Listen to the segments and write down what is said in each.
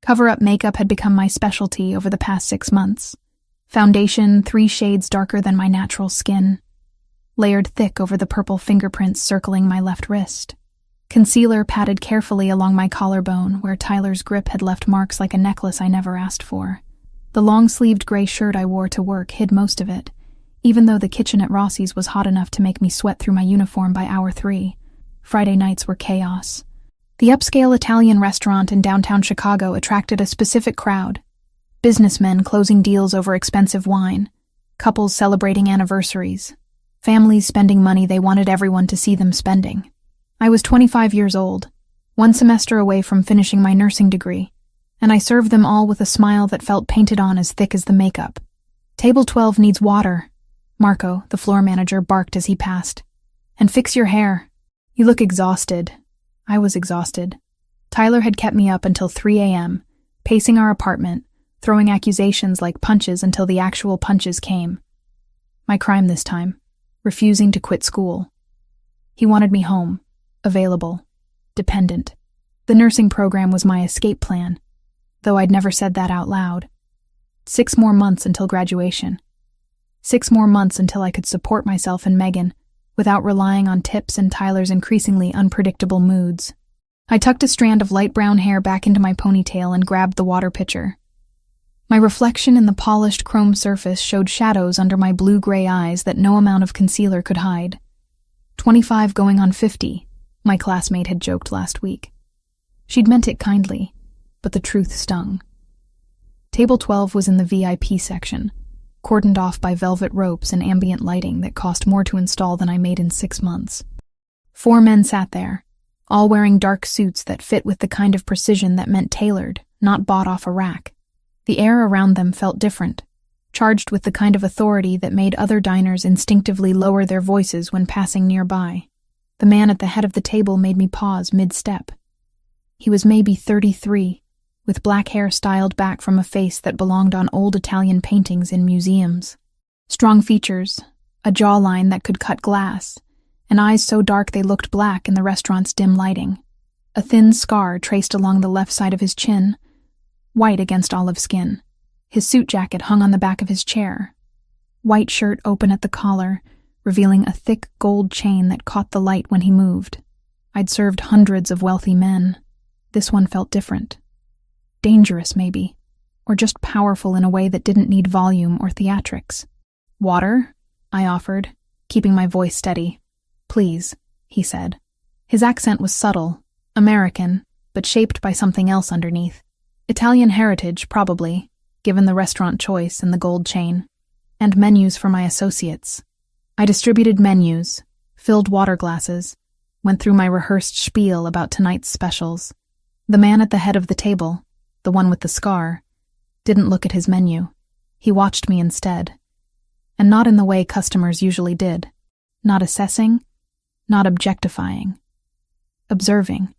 Cover-up makeup had become my specialty over the past 6 months. Foundation 3 shades darker than my natural skin, layered thick over the purple fingerprints circling my left wrist. Concealer patted carefully along my collarbone, where Tyler's grip had left marks like a necklace I never asked for. The long-sleeved gray shirt I wore to work hid most of it, even though the kitchen at Rossi's was hot enough to make me sweat through my uniform by hour 3. Friday nights were chaos. The upscale Italian restaurant in downtown Chicago attracted a specific crowd. Businessmen closing deals over expensive wine, couples celebrating anniversaries, families spending money they wanted everyone to see them spending. I was 25 years old, 1 semester away from finishing my nursing degree, and I served them all with a smile that felt painted on as thick as the makeup. "Table 12 needs water," Marco, the floor manager, barked as he passed. "And fix your hair. You look exhausted." I was exhausted. Tyler had kept me up until 3 a.m., pacing our apartment, throwing accusations like punches until the actual punches came. My crime this time, refusing to quit school. He wanted me home, available, dependent. The nursing program was my escape plan, though I'd never said that out loud. 6 more months until graduation. 6 more months until I could support myself and Megan without relying on tips and Tyler's increasingly unpredictable moods. I tucked a strand of light brown hair back into my ponytail and grabbed the water pitcher. My reflection in the polished chrome surface showed shadows under my blue-gray eyes that no amount of concealer could hide. 25 going on 50, my classmate had joked last week. She'd meant it kindly, but the truth stung. Table 12 was in the VIP section, cordoned off by velvet ropes and ambient lighting that cost more to install than I made in 6 months. 4 men sat there, all wearing dark suits that fit with the kind of precision that meant tailored, not bought off a rack. The air around them felt different, charged with the kind of authority that made other diners instinctively lower their voices when passing nearby. The man at the head of the table made me pause mid-step. He was maybe 33, with black hair styled back from a face that belonged on old Italian paintings in museums. Strong features, a jawline that could cut glass, and eyes so dark they looked black in the restaurant's dim lighting. A thin scar traced along the left side of his chin, white against olive skin. His suit jacket hung on the back of his chair. White shirt open at the collar, revealing a thick gold chain that caught the light when he moved. I'd served hundreds of wealthy men. This one felt different. Dangerous, maybe, or just powerful in a way that didn't need volume or theatrics. "Water?" I offered, keeping my voice steady. "Please," he said. His accent was subtle, American, but shaped by something else underneath. Italian heritage, probably, given the restaurant choice and the gold chain. And menus for my associates. I distributed menus, filled water glasses, went through my rehearsed spiel about tonight's specials. The man at the head of the table, the one with the scar, didn't look at his menu. He watched me instead. And not in the way customers usually did. Not assessing, not objectifying. Observing.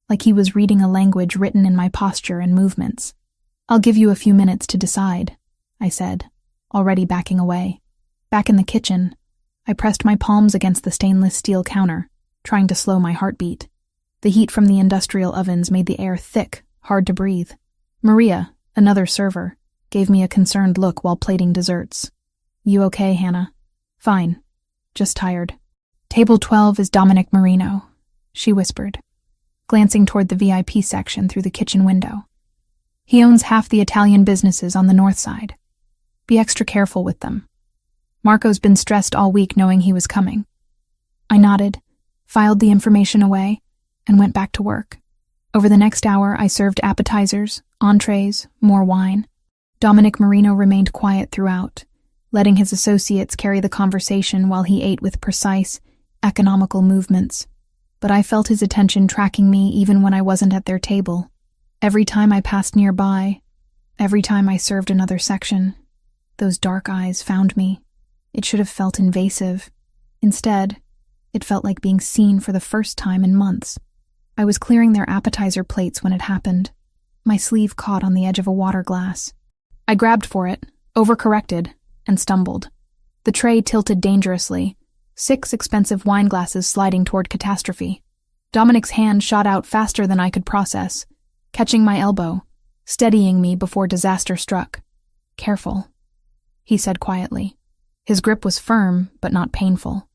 Like he was reading a language written in my posture and movements. "I'll give you a few minutes to decide," I said, already backing away. Back in the kitchen, I pressed my palms against the stainless steel counter, trying to slow my heartbeat. The heat from the industrial ovens made the air thick, hard to breathe. Maria, another server, gave me a concerned look while plating desserts. "You okay, Hannah?" "Fine. Just tired." "Table 12 is Dominic Marino," she whispered, glancing toward the VIP section through the kitchen window. "He owns half the Italian businesses on the north side. Be extra careful with them. Marco's been stressed all week knowing he was coming." I nodded, filed the information away, and went back to work. Over the next hour, I served appetizers, entrees, more wine. Dominic Marino remained quiet throughout, letting his associates carry the conversation while he ate with precise, economical movements. But I felt his attention tracking me even when I wasn't at their table. Every time I passed nearby, every time I served another section, those dark eyes found me. It should have felt invasive. Instead, it felt like being seen for the first time in months. I was clearing their appetizer plates when it happened. My sleeve caught on the edge of a water glass. I grabbed for it, overcorrected, and stumbled. The tray tilted dangerously, 6 expensive wine glasses sliding toward catastrophe. Dominic's hand shot out faster than I could process, catching my elbow, steadying me before disaster struck. "Careful," he said quietly. His grip was firm, but not painful.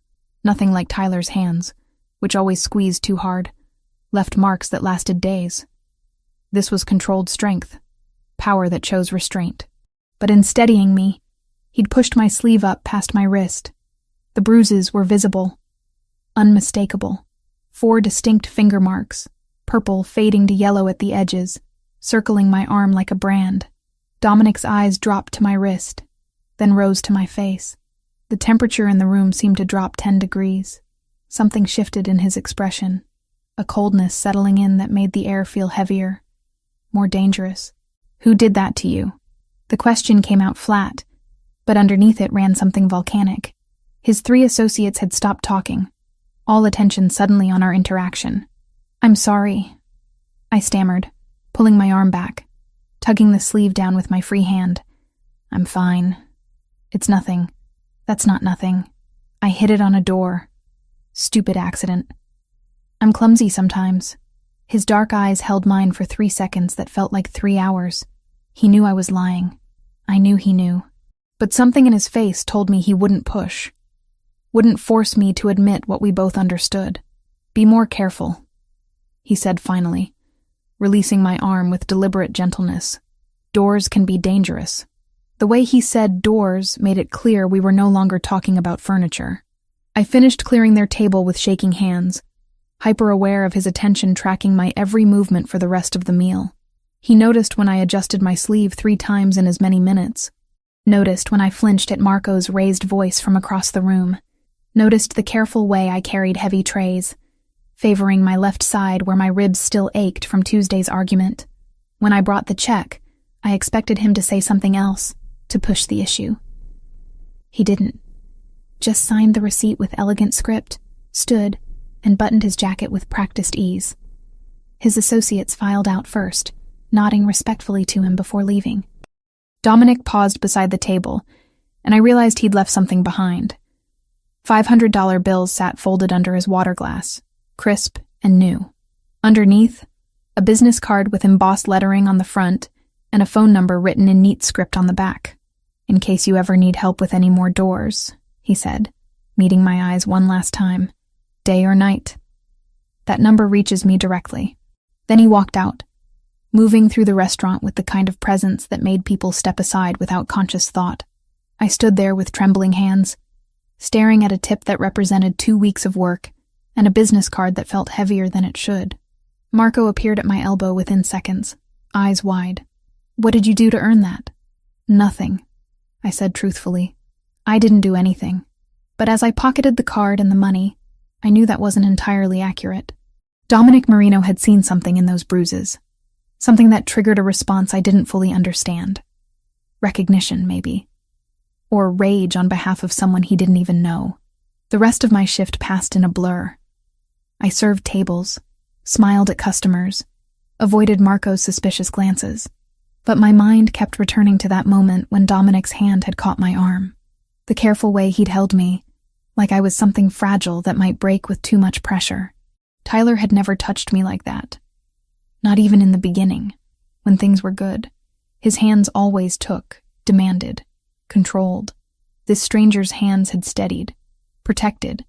Nothing like Tyler's hands, which always squeezed too hard, left marks that lasted days. This was controlled strength, power that chose restraint. But in steadying me, he'd pushed my sleeve up past my wrist. The bruises were visible, unmistakable. 4 distinct finger marks, purple fading to yellow at the edges, circling my arm like a brand. Dominic's eyes dropped to my wrist, then rose to my face. The temperature in the room seemed to drop 10 degrees. Something shifted in his expression, a coldness settling in that made the air feel heavier, more dangerous. "Who did that to you?" The question came out flat, but underneath it ran something volcanic. His 3 associates had stopped talking, all attention suddenly on our interaction. "I'm sorry," I stammered, pulling my arm back, tugging the sleeve down with my free hand. "I'm fine. It's nothing. That's not nothing. I hit it on a door. Stupid accident. I'm clumsy sometimes." His dark eyes held mine for 3 seconds that felt like 3 hours. He knew I was lying. I knew he knew. But something in his face told me he wouldn't push, wouldn't force me to admit what we both understood. "Be more careful," he said finally, releasing my arm with deliberate gentleness. "Doors can be dangerous." The way he said doors made it clear we were no longer talking about furniture. I finished clearing their table with shaking hands, hyper-aware of his attention tracking my every movement for the rest of the meal. He noticed when I adjusted my sleeve 3 times in as many minutes. Noticed when I flinched at Marco's raised voice from across the room. Noticed the careful way I carried heavy trays, favoring my left side where my ribs still ached from Tuesday's argument. When I brought the check, I expected him to say something else, to push the issue. He didn't. Just signed the receipt with elegant script, stood, and buttoned his jacket with practiced ease. His associates filed out first, nodding respectfully to him before leaving. Dominic paused beside the table, and I realized he'd left something behind. $500 bills sat folded under his water glass, crisp and new. Underneath, a business card with embossed lettering on the front and a phone number written in neat script on the back. "In case you ever need help with any more doors," he said, meeting my eyes one last time. "Day or night. That number reaches me directly." Then he walked out, moving through the restaurant with the kind of presence that made people step aside without conscious thought. I stood there with trembling hands, staring at a tip that represented 2 weeks of work and a business card that felt heavier than it should. Marco appeared at my elbow within seconds, eyes wide. "What did you do to earn that?" "Nothing," I said truthfully. "I didn't do anything." But as I pocketed the card and the money, I knew that wasn't entirely accurate. Dominic Marino had seen something in those bruises. Something that triggered a response I didn't fully understand. Recognition, maybe. Or rage on behalf of someone he didn't even know. The rest of my shift passed in a blur. I served tables, smiled at customers, avoided Marco's suspicious glances. But my mind kept returning to that moment when Dominic's hand had caught my arm. The careful way he'd held me, like I was something fragile that might break with too much pressure. Tyler had never touched me like that. Not even in the beginning, when things were good. His hands always took, demanded, controlled. This stranger's hands had steadied, protected,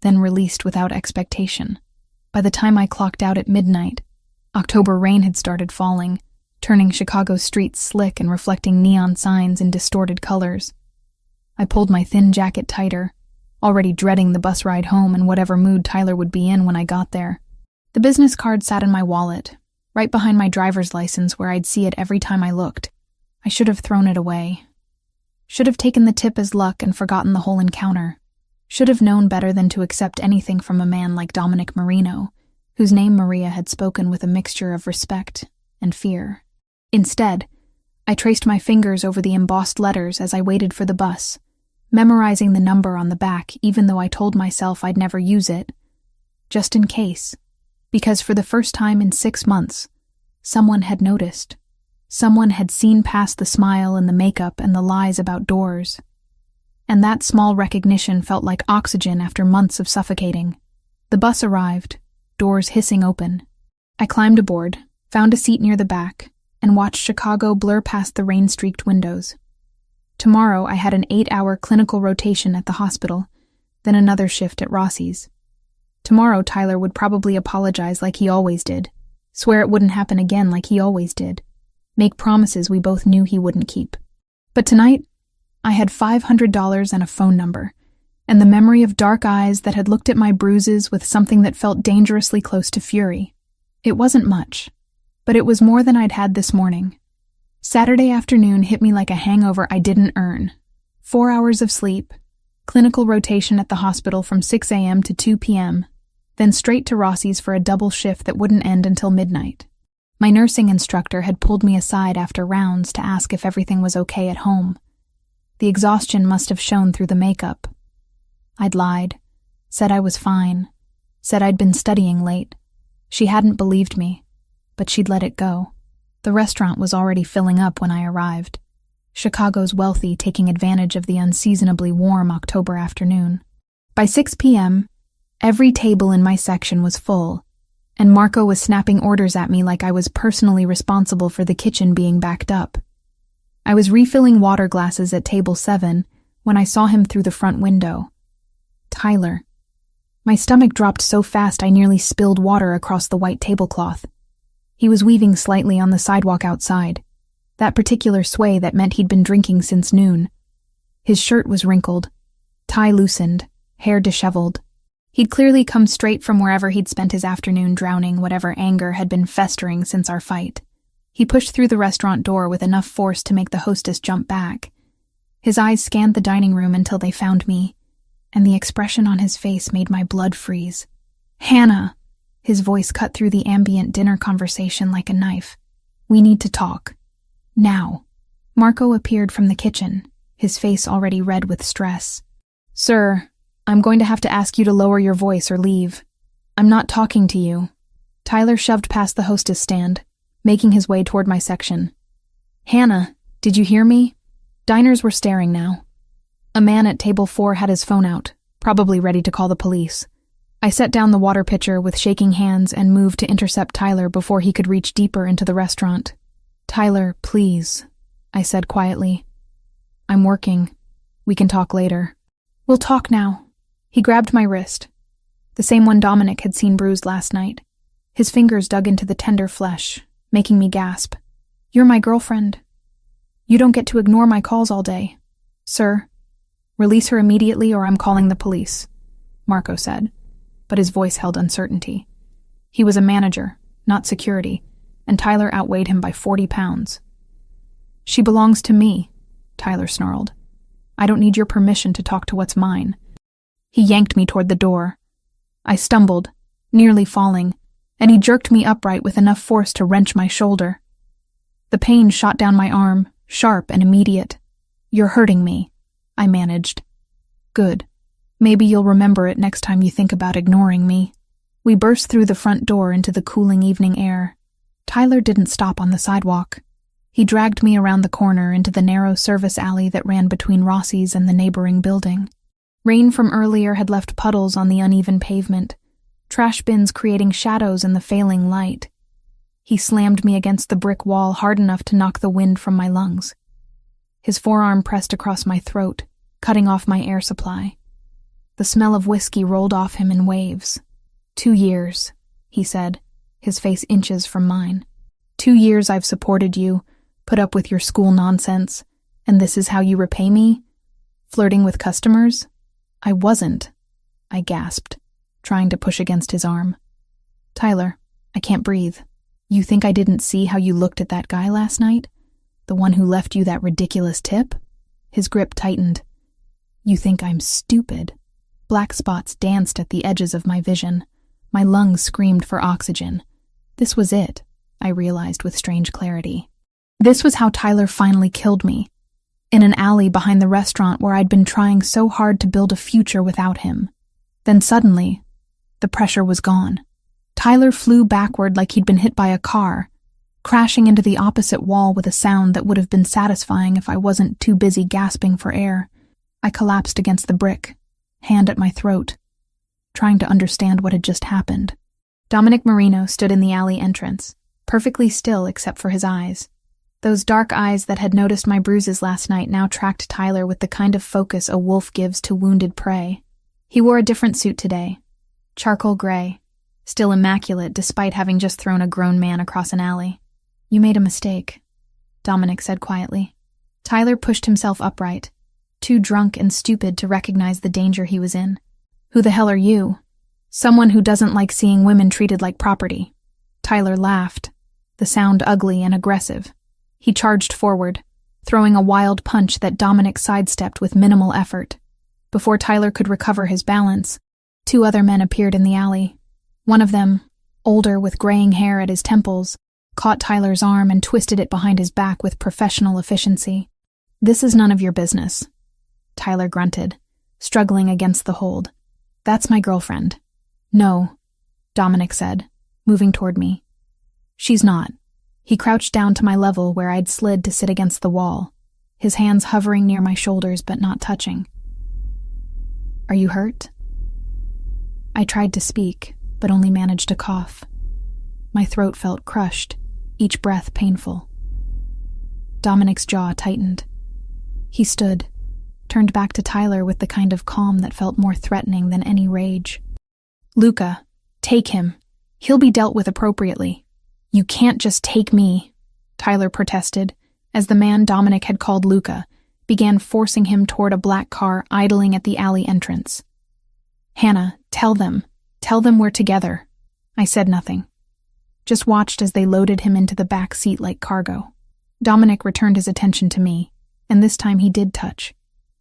then released without expectation. By the time I clocked out at midnight, October rain had started falling, turning Chicago's streets slick and reflecting neon signs in distorted colors. I pulled my thin jacket tighter, already dreading the bus ride home and whatever mood Tyler would be in when I got there. The business card sat in my wallet, right behind my driver's license where I'd see it every time I looked. I should have thrown it away. Should have taken the tip as luck and forgotten the whole encounter. Should have known better than to accept anything from a man like Dominic Marino, whose name Maria had spoken with a mixture of respect and fear. Instead, I traced my fingers over the embossed letters as I waited for the bus, memorizing the number on the back even though I told myself I'd never use it, just in case. Because for the first time in 6 months, someone had noticed. Someone had seen past the smile and the makeup and the lies about doors. And that small recognition felt like oxygen after months of suffocating. The bus arrived, doors hissing open. I climbed aboard, found a seat near the back, and watched Chicago blur past the rain-streaked windows. Tomorrow I had an 8-hour clinical rotation at the hospital, then another shift at Rossi's. Tomorrow Tyler would probably apologize like he always did, swear it wouldn't happen again like he always did, make promises we both knew he wouldn't keep. But tonight, I had $500 and a phone number, and the memory of dark eyes that had looked at my bruises with something that felt dangerously close to fury. It wasn't much, but it was more than I'd had this morning. Saturday afternoon hit me like a hangover I didn't earn. 4 hours of sleep, clinical rotation at the hospital from 6 a.m. to 2 p.m., then straight to Rossi's for a double shift that wouldn't end until midnight. My nursing instructor had pulled me aside after rounds to ask if everything was okay at home. The exhaustion must have shown through the makeup. I'd lied, said I was fine, said I'd been studying late. She hadn't believed me, but she'd let it go. The restaurant was already filling up when I arrived. Chicago's wealthy taking advantage of the unseasonably warm October afternoon. By 6 p.m., every table in my section was full, and Marco was snapping orders at me like I was personally responsible for the kitchen being backed up. I was refilling water glasses at table 7 when I saw him through the front window. Tyler. My stomach dropped so fast I nearly spilled water across the white tablecloth. He was weaving slightly on the sidewalk outside, that particular sway that meant he'd been drinking since noon. His shirt was wrinkled, tie loosened, hair disheveled. He'd clearly come straight from wherever he'd spent his afternoon drowning whatever anger had been festering since our fight. He pushed through the restaurant door with enough force to make the hostess jump back. His eyes scanned the dining room until they found me, and the expression on his face made my blood freeze. "Hannah!" His voice cut through the ambient dinner conversation like a knife. "We need to talk. Now." Marco appeared from the kitchen, his face already red with stress. "Sir, I'm going to have to ask you to lower your voice or leave. I'm not talking to you." Tyler shoved past the hostess stand, making his way toward my section. "Hannah, did you hear me?" Diners were staring now. A man at table 4 had his phone out, probably ready to call the police. I set down the water pitcher with shaking hands and moved to intercept Tyler before he could reach deeper into the restaurant. "Tyler, please," I said quietly. "I'm working. We can talk later." "We'll talk now." He grabbed my wrist, the same one Dominic had seen bruised last night. His fingers dug into the tender flesh, making me gasp. "You're my girlfriend. You don't get to ignore my calls all day." "Sir, release her immediately or I'm calling the police," Marco said, but his voice held uncertainty. He was a manager, not security, and Tyler outweighed him by 40 pounds. "She belongs to me," Tyler snarled. "I don't need your permission to talk to what's mine." He yanked me toward the door. I stumbled, nearly falling, and he jerked me upright with enough force to wrench my shoulder. The pain shot down my arm, sharp and immediate. "You're hurting me," I managed. "Good. Maybe you'll remember it next time you think about ignoring me." We burst through the front door into the cooling evening air. Tyler didn't stop on the sidewalk. He dragged me around the corner into the narrow service alley that ran between Rossi's and the neighboring building. Rain from earlier had left puddles on the uneven pavement, trash bins creating shadows in the failing light. He slammed me against the brick wall hard enough to knock the wind from my lungs. His forearm pressed across my throat, cutting off my air supply. The smell of whiskey rolled off him in waves. 2 years, he said, his face inches from mine. 2 years I've supported you, put up with your school nonsense, and this is how you repay me? Flirting with customers? I wasn't, I gasped, trying to push against his arm. "Tyler, I can't breathe. You think I didn't see how you looked at that guy last night? The one who left you that ridiculous tip?" His grip tightened. "You think I'm stupid?" Black spots danced at the edges of my vision. My lungs screamed for oxygen. This was it, I realized with strange clarity. This was how Tyler finally killed me. In an alley behind the restaurant where I'd been trying so hard to build a future without him. Then suddenly, the pressure was gone. Tyler flew backward like he'd been hit by a car, crashing into the opposite wall with a sound that would have been satisfying if I wasn't too busy gasping for air. I collapsed against the brick, hand at my throat, trying to understand what had just happened. Dominic Marino stood in the alley entrance, perfectly still except for his eyes. Those dark eyes that had noticed my bruises last night now tracked Tyler with the kind of focus a wolf gives to wounded prey. He wore a different suit today, charcoal gray, still immaculate despite having just thrown a grown man across an alley. "You made a mistake," Dominic said quietly. Tyler pushed himself upright, too drunk and stupid to recognize the danger he was in. "Who the hell are you?" "Someone who doesn't like seeing women treated like property." Tyler laughed, the sound ugly and aggressive. He charged forward, throwing a wild punch that Dominic sidestepped with minimal effort. Before Tyler could recover his balance, 2 other men appeared in the alley. One of them, older with graying hair at his temples, caught Tyler's arm and twisted it behind his back with professional efficiency. "This is none of your business," Tyler grunted, struggling against the hold. "That's my girlfriend." "No," Dominic said, moving toward me. "She's not." He crouched down to my level where I'd slid to sit against the wall, his hands hovering near my shoulders but not touching. "Are you hurt?" I tried to speak, but only managed to cough. My throat felt crushed, each breath painful. Dominic's jaw tightened. He stood, turned back to Tyler with the kind of calm that felt more threatening than any rage. "Luca, take him. He'll be dealt with appropriately." "You can't just take me," Tyler protested, as the man Dominic had called Luca began forcing him toward a black car idling at the alley entrance. "Hannah, tell them we're together." I said nothing, just watched as they loaded him into the back seat like cargo. Dominic returned his attention to me, and this time he did touch,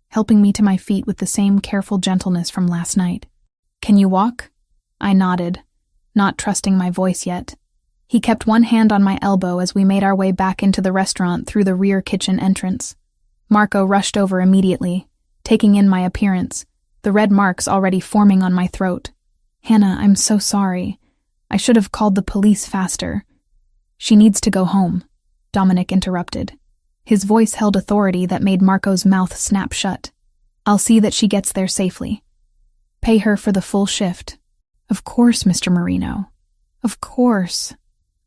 helping me to my feet with the same careful gentleness from last night. "Can you walk?" I nodded, not trusting my voice yet. He kept one hand on my elbow as we made our way back into the restaurant through the rear kitchen entrance. Marco rushed over immediately, taking in my appearance, the red marks already forming on my throat. "Hannah, I'm so sorry. I should have called the police faster." "She needs to go home," Dominic interrupted. His voice held authority that made Marco's mouth snap shut. "I'll see that she gets there safely. Pay her for the full shift." "Of course, Mr. Marino. Of course."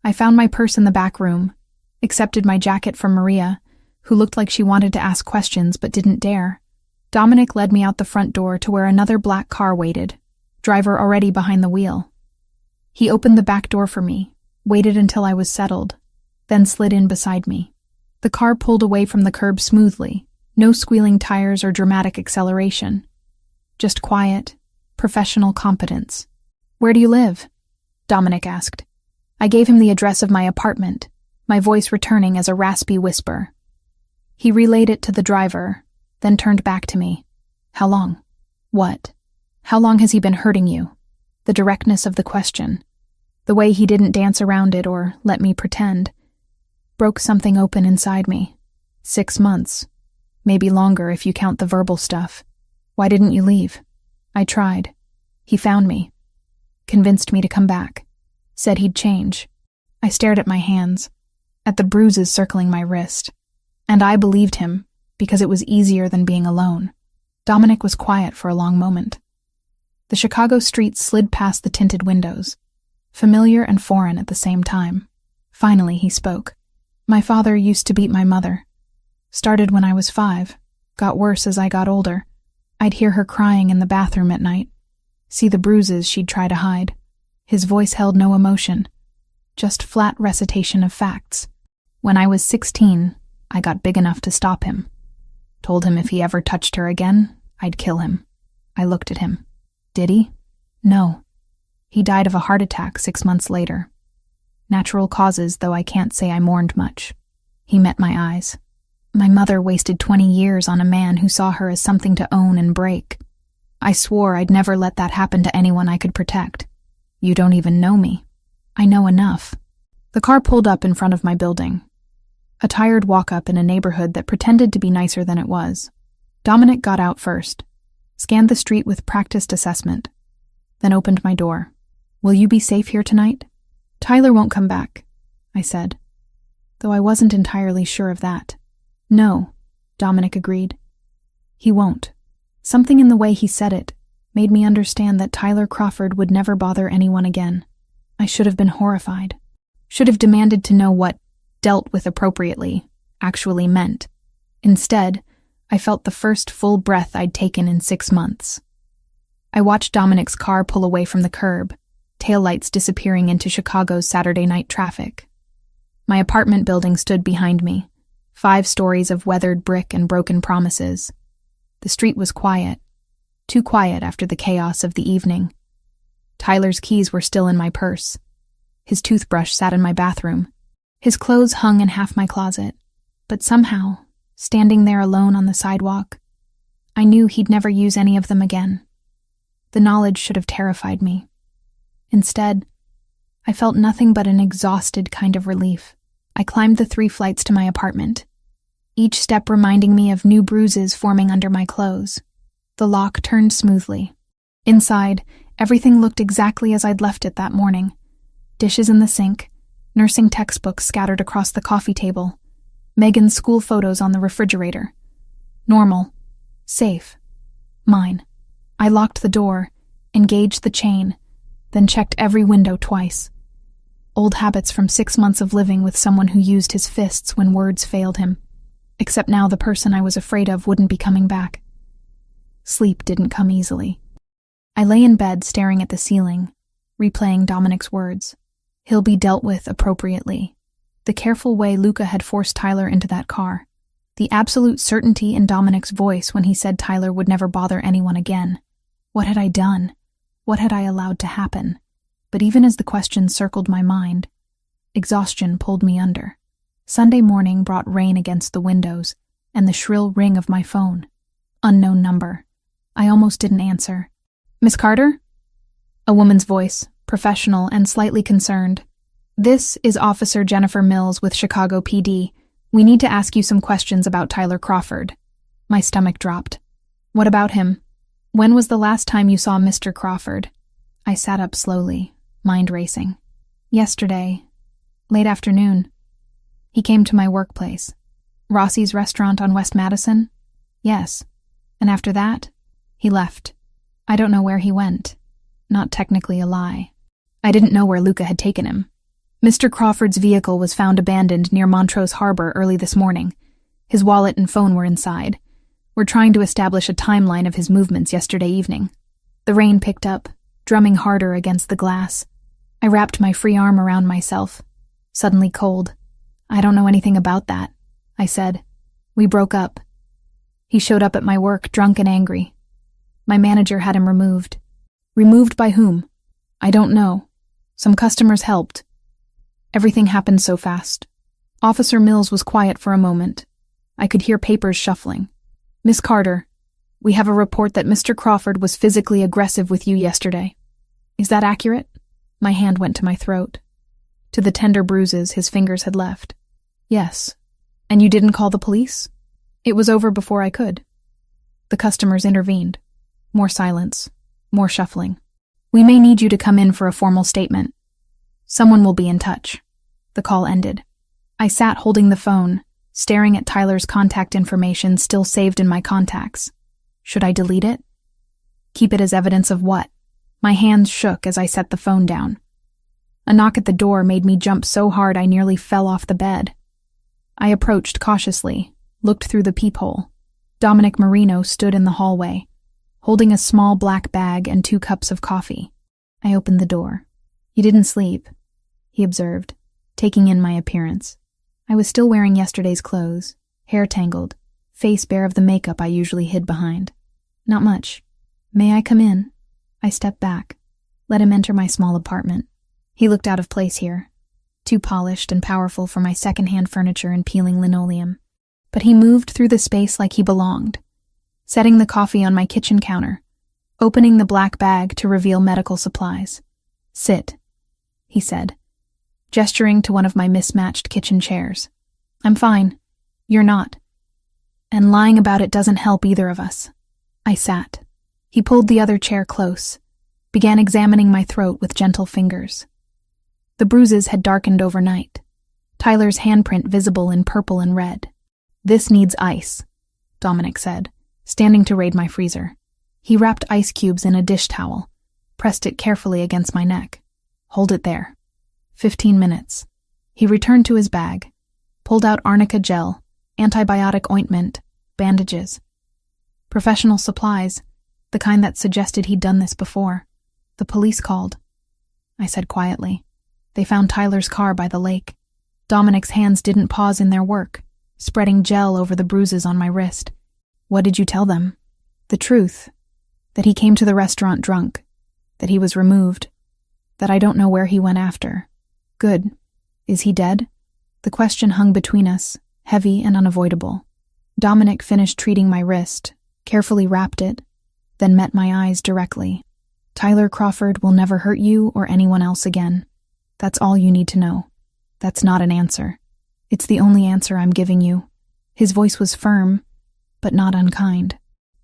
I found my purse in the back room, accepted my jacket from Maria, who looked like she wanted to ask questions but didn't dare. Dominic led me out the front door to where another black car waited, driver already behind the wheel. He opened the back door for me, waited until I was settled, then slid in beside me. The car pulled away from the curb smoothly, no squealing tires or dramatic acceleration. Just quiet, professional competence. "Where do you live?" Dominic asked. I gave him the address of my apartment, my voice returning as a raspy whisper. He relayed it to the driver, then turned back to me. "How long?" "What?" "How long has he been hurting you?" The directness of the question, the way he didn't dance around it or let me pretend, broke something open inside me. 6 months. Maybe longer if you count the verbal stuff. "Why didn't you leave?" "I tried. He found me. Convinced me to come back. Said he'd change." I stared at my hands, at the bruises circling my wrist. And I believed him, because it was easier than being alone. Dominic was quiet for a long moment. The Chicago streets slid past the tinted windows, familiar and foreign at the same time. Finally he spoke. "My father used to beat my mother. Started when I was 5, got worse as I got older. I'd hear her crying in the bathroom at night, see the bruises she'd try to hide." His voice held no emotion, just flat recitation of facts. "When I was 16, I got big enough to stop him. Told him if he ever touched her again, I'd kill him." I looked at him. "Did he?" "No. He died of a heart attack 6 months later. Natural causes, though I can't say I mourned much." He met my eyes. "My mother wasted 20 years on a man who saw her as something to own and break. I swore I'd never let that happen to anyone I could protect. You don't even know me." "I know enough." The car pulled up in front of my building. A tired walk-up in a neighborhood that pretended to be nicer than it was. Dominic got out first, scanned the street with practiced assessment, then opened my door. "Will you be safe here tonight?" "Tyler won't come back," I said, though I wasn't entirely sure of that. "No," Dominic agreed. "He won't." Something in the way he said it made me understand that Tyler Crawford would never bother anyone again. I should have been horrified. Should have demanded to know what dealt with appropriately, actually meant. Instead, I felt the first full breath I'd taken in 6 months. I watched Dominic's car pull away from the curb, taillights disappearing into Chicago's Saturday night traffic. My apartment building stood behind me, 5 stories of weathered brick and broken promises. The street was quiet, too quiet after the chaos of the evening. Tyler's keys were still in my purse. His toothbrush sat in my bathroom. His clothes hung in half my closet. But somehow, standing there alone on the sidewalk, I knew he'd never use any of them again. The knowledge should have terrified me. Instead, I felt nothing but an exhausted kind of relief. I climbed the 3 flights to my apartment, each step reminding me of new bruises forming under my clothes. The lock turned smoothly. Inside, everything looked exactly as I'd left it that morning. Dishes in the sink, nursing textbooks scattered across the coffee table, Megan's school photos on the refrigerator. Normal. Safe. Mine. I locked the door, engaged the chain, then checked every window twice. Old habits from 6 months of living with someone who used his fists when words failed him. Except now the person I was afraid of wouldn't be coming back. Sleep didn't come easily. I lay in bed staring at the ceiling, replaying Dominic's words. He'll be dealt with appropriately. The careful way Luca had forced Tyler into that car. The absolute certainty in Dominic's voice when he said Tyler would never bother anyone again. What had I done? What had I allowed to happen? But even as the question circled my mind, exhaustion pulled me under. Sunday morning brought rain against the windows and the shrill ring of my phone. Unknown number. I almost didn't answer. "Miss Carter?" A woman's voice, professional and slightly concerned. "This is Officer Jennifer Mills with Chicago PD. We need to ask you some questions about Tyler Crawford." My stomach dropped. "What about him? When was the last time you saw Mr. Crawford?" I sat up slowly, mind racing. "Yesterday. Late afternoon. He came to my workplace. Rossi's restaurant on West Madison? Yes. And after that, he left. I don't know where he went. Not technically a lie. I didn't know where Luca had taken him. Mr. Crawford's vehicle was found abandoned near Montrose Harbor early this morning. His wallet and phone were inside. We're trying to establish a timeline of his movements yesterday evening." The rain picked up, drumming harder against the glass. I wrapped my free arm around myself, suddenly cold. "I don't know anything about that," I said. "We broke up. He showed up at my work drunk and angry. My manager had him removed." "Removed by whom?" "I don't know. Some customers helped. Everything happened so fast." Officer Mills was quiet for a moment. I could hear papers shuffling. "Miss Carter, we have a report that Mr. Crawford was physically aggressive with you yesterday. Is that accurate?" My hand went to my throat. To the tender bruises his fingers had left. "Yes. And you didn't call the police?" "It was over before I could." The customers intervened. More silence. More shuffling. "We may need you to come in for a formal statement. Someone will be in touch." The call ended. I sat holding the phone, staring at Tyler's contact information still saved in my contacts. Should I delete it? Keep it as evidence of what? My hands shook as I set the phone down. A knock at the door made me jump so hard I nearly fell off the bed. I approached cautiously, looked through the peephole. Dominic Marino stood in the hallway, holding a small black bag and 2 cups of coffee. I opened the door. "You didn't sleep," he observed, taking in my appearance. I was still wearing yesterday's clothes, hair tangled, face bare of the makeup I usually hid behind. "Not much. May I come in?" I stepped back, let him enter my small apartment. He looked out of place here, too polished and powerful for my second-hand furniture and peeling linoleum. But he moved through the space like he belonged, setting the coffee on my kitchen counter, opening the black bag to reveal medical supplies. "Sit," he said, gesturing to one of my mismatched kitchen chairs. "I'm fine. You're not. And lying about it doesn't help either of us." I sat. He pulled the other chair close, began examining my throat with gentle fingers. The bruises had darkened overnight, Tyler's handprint visible in purple and red. "This needs ice," Dominic said, standing to raid my freezer. He wrapped ice cubes in a dish towel, pressed it carefully against my neck. "Hold it there." 15 minutes. He returned to his bag, pulled out arnica gel, antibiotic ointment, bandages. Professional supplies, the kind that suggested he'd done this before. The police called. I said quietly. They found Tyler's car by the lake. Dominic's hands didn't pause in their work, spreading gel over the bruises on my wrist. What did you tell them? The truth. That he came to the restaurant drunk. That he was removed. That I don't know where he went after. Good. Is he dead? The question hung between us, heavy and unavoidable. Dominic finished treating my wrist, carefully wrapped it, then met my eyes directly. Tyler Crawford will never hurt you or anyone else again. That's all you need to know. That's not an answer. It's the only answer I'm giving you. His voice was firm, but not unkind.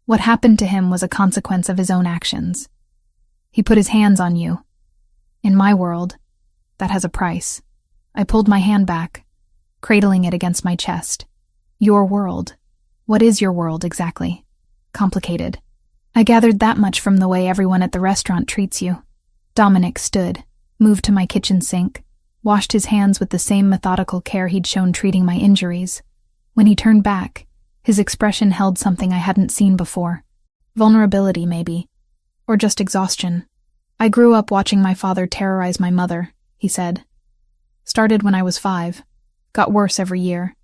What happened to him was a consequence of his own actions. He put his hands on you. In my world, that has a price. I pulled my hand back, cradling it against my chest. Your world. What is your world, exactly? Complicated. I gathered that much from the way everyone at the restaurant treats you. Dominic stood, moved to my kitchen sink, washed his hands with the same methodical care he'd shown treating my injuries. When he turned back, his expression held something I hadn't seen before. Vulnerability, maybe. Or just exhaustion. I grew up watching my father terrorize my mother, he said. Started when I was 5. Got worse every year.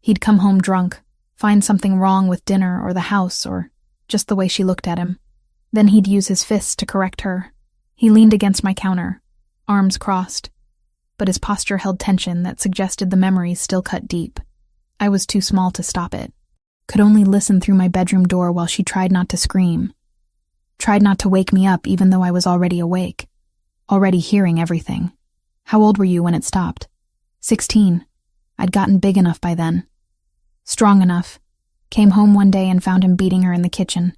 He'd come home drunk, find something wrong with dinner or the house or just the way she looked at him. Then he'd use his fists to correct her. He leaned against my counter, arms crossed, but his posture held tension that suggested the memories still cut deep. I was too small to stop it. Could only listen through my bedroom door while she tried not to scream. Tried not to wake me up even though I was already awake, already hearing everything. How old were you when it stopped? 16. I'd gotten big enough by then. Strong enough. Came home one day and found him beating her in the kitchen.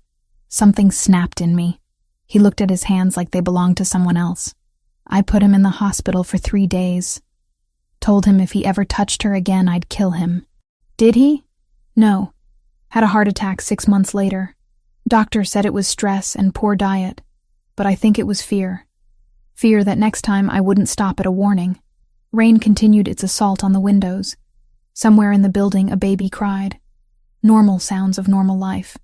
Something snapped in me. He looked at his hands like they belonged to someone else. I put him in the hospital for 3 days. Told him if he ever touched her again, I'd kill him. Did he? No. Had a heart attack 6 months later. Doctor said it was stress and poor diet, but I think it was fear. Fear that next time I wouldn't stop at a warning. Rain continued its assault on the windows. Somewhere in the building, a baby cried. Normal sounds of normal life.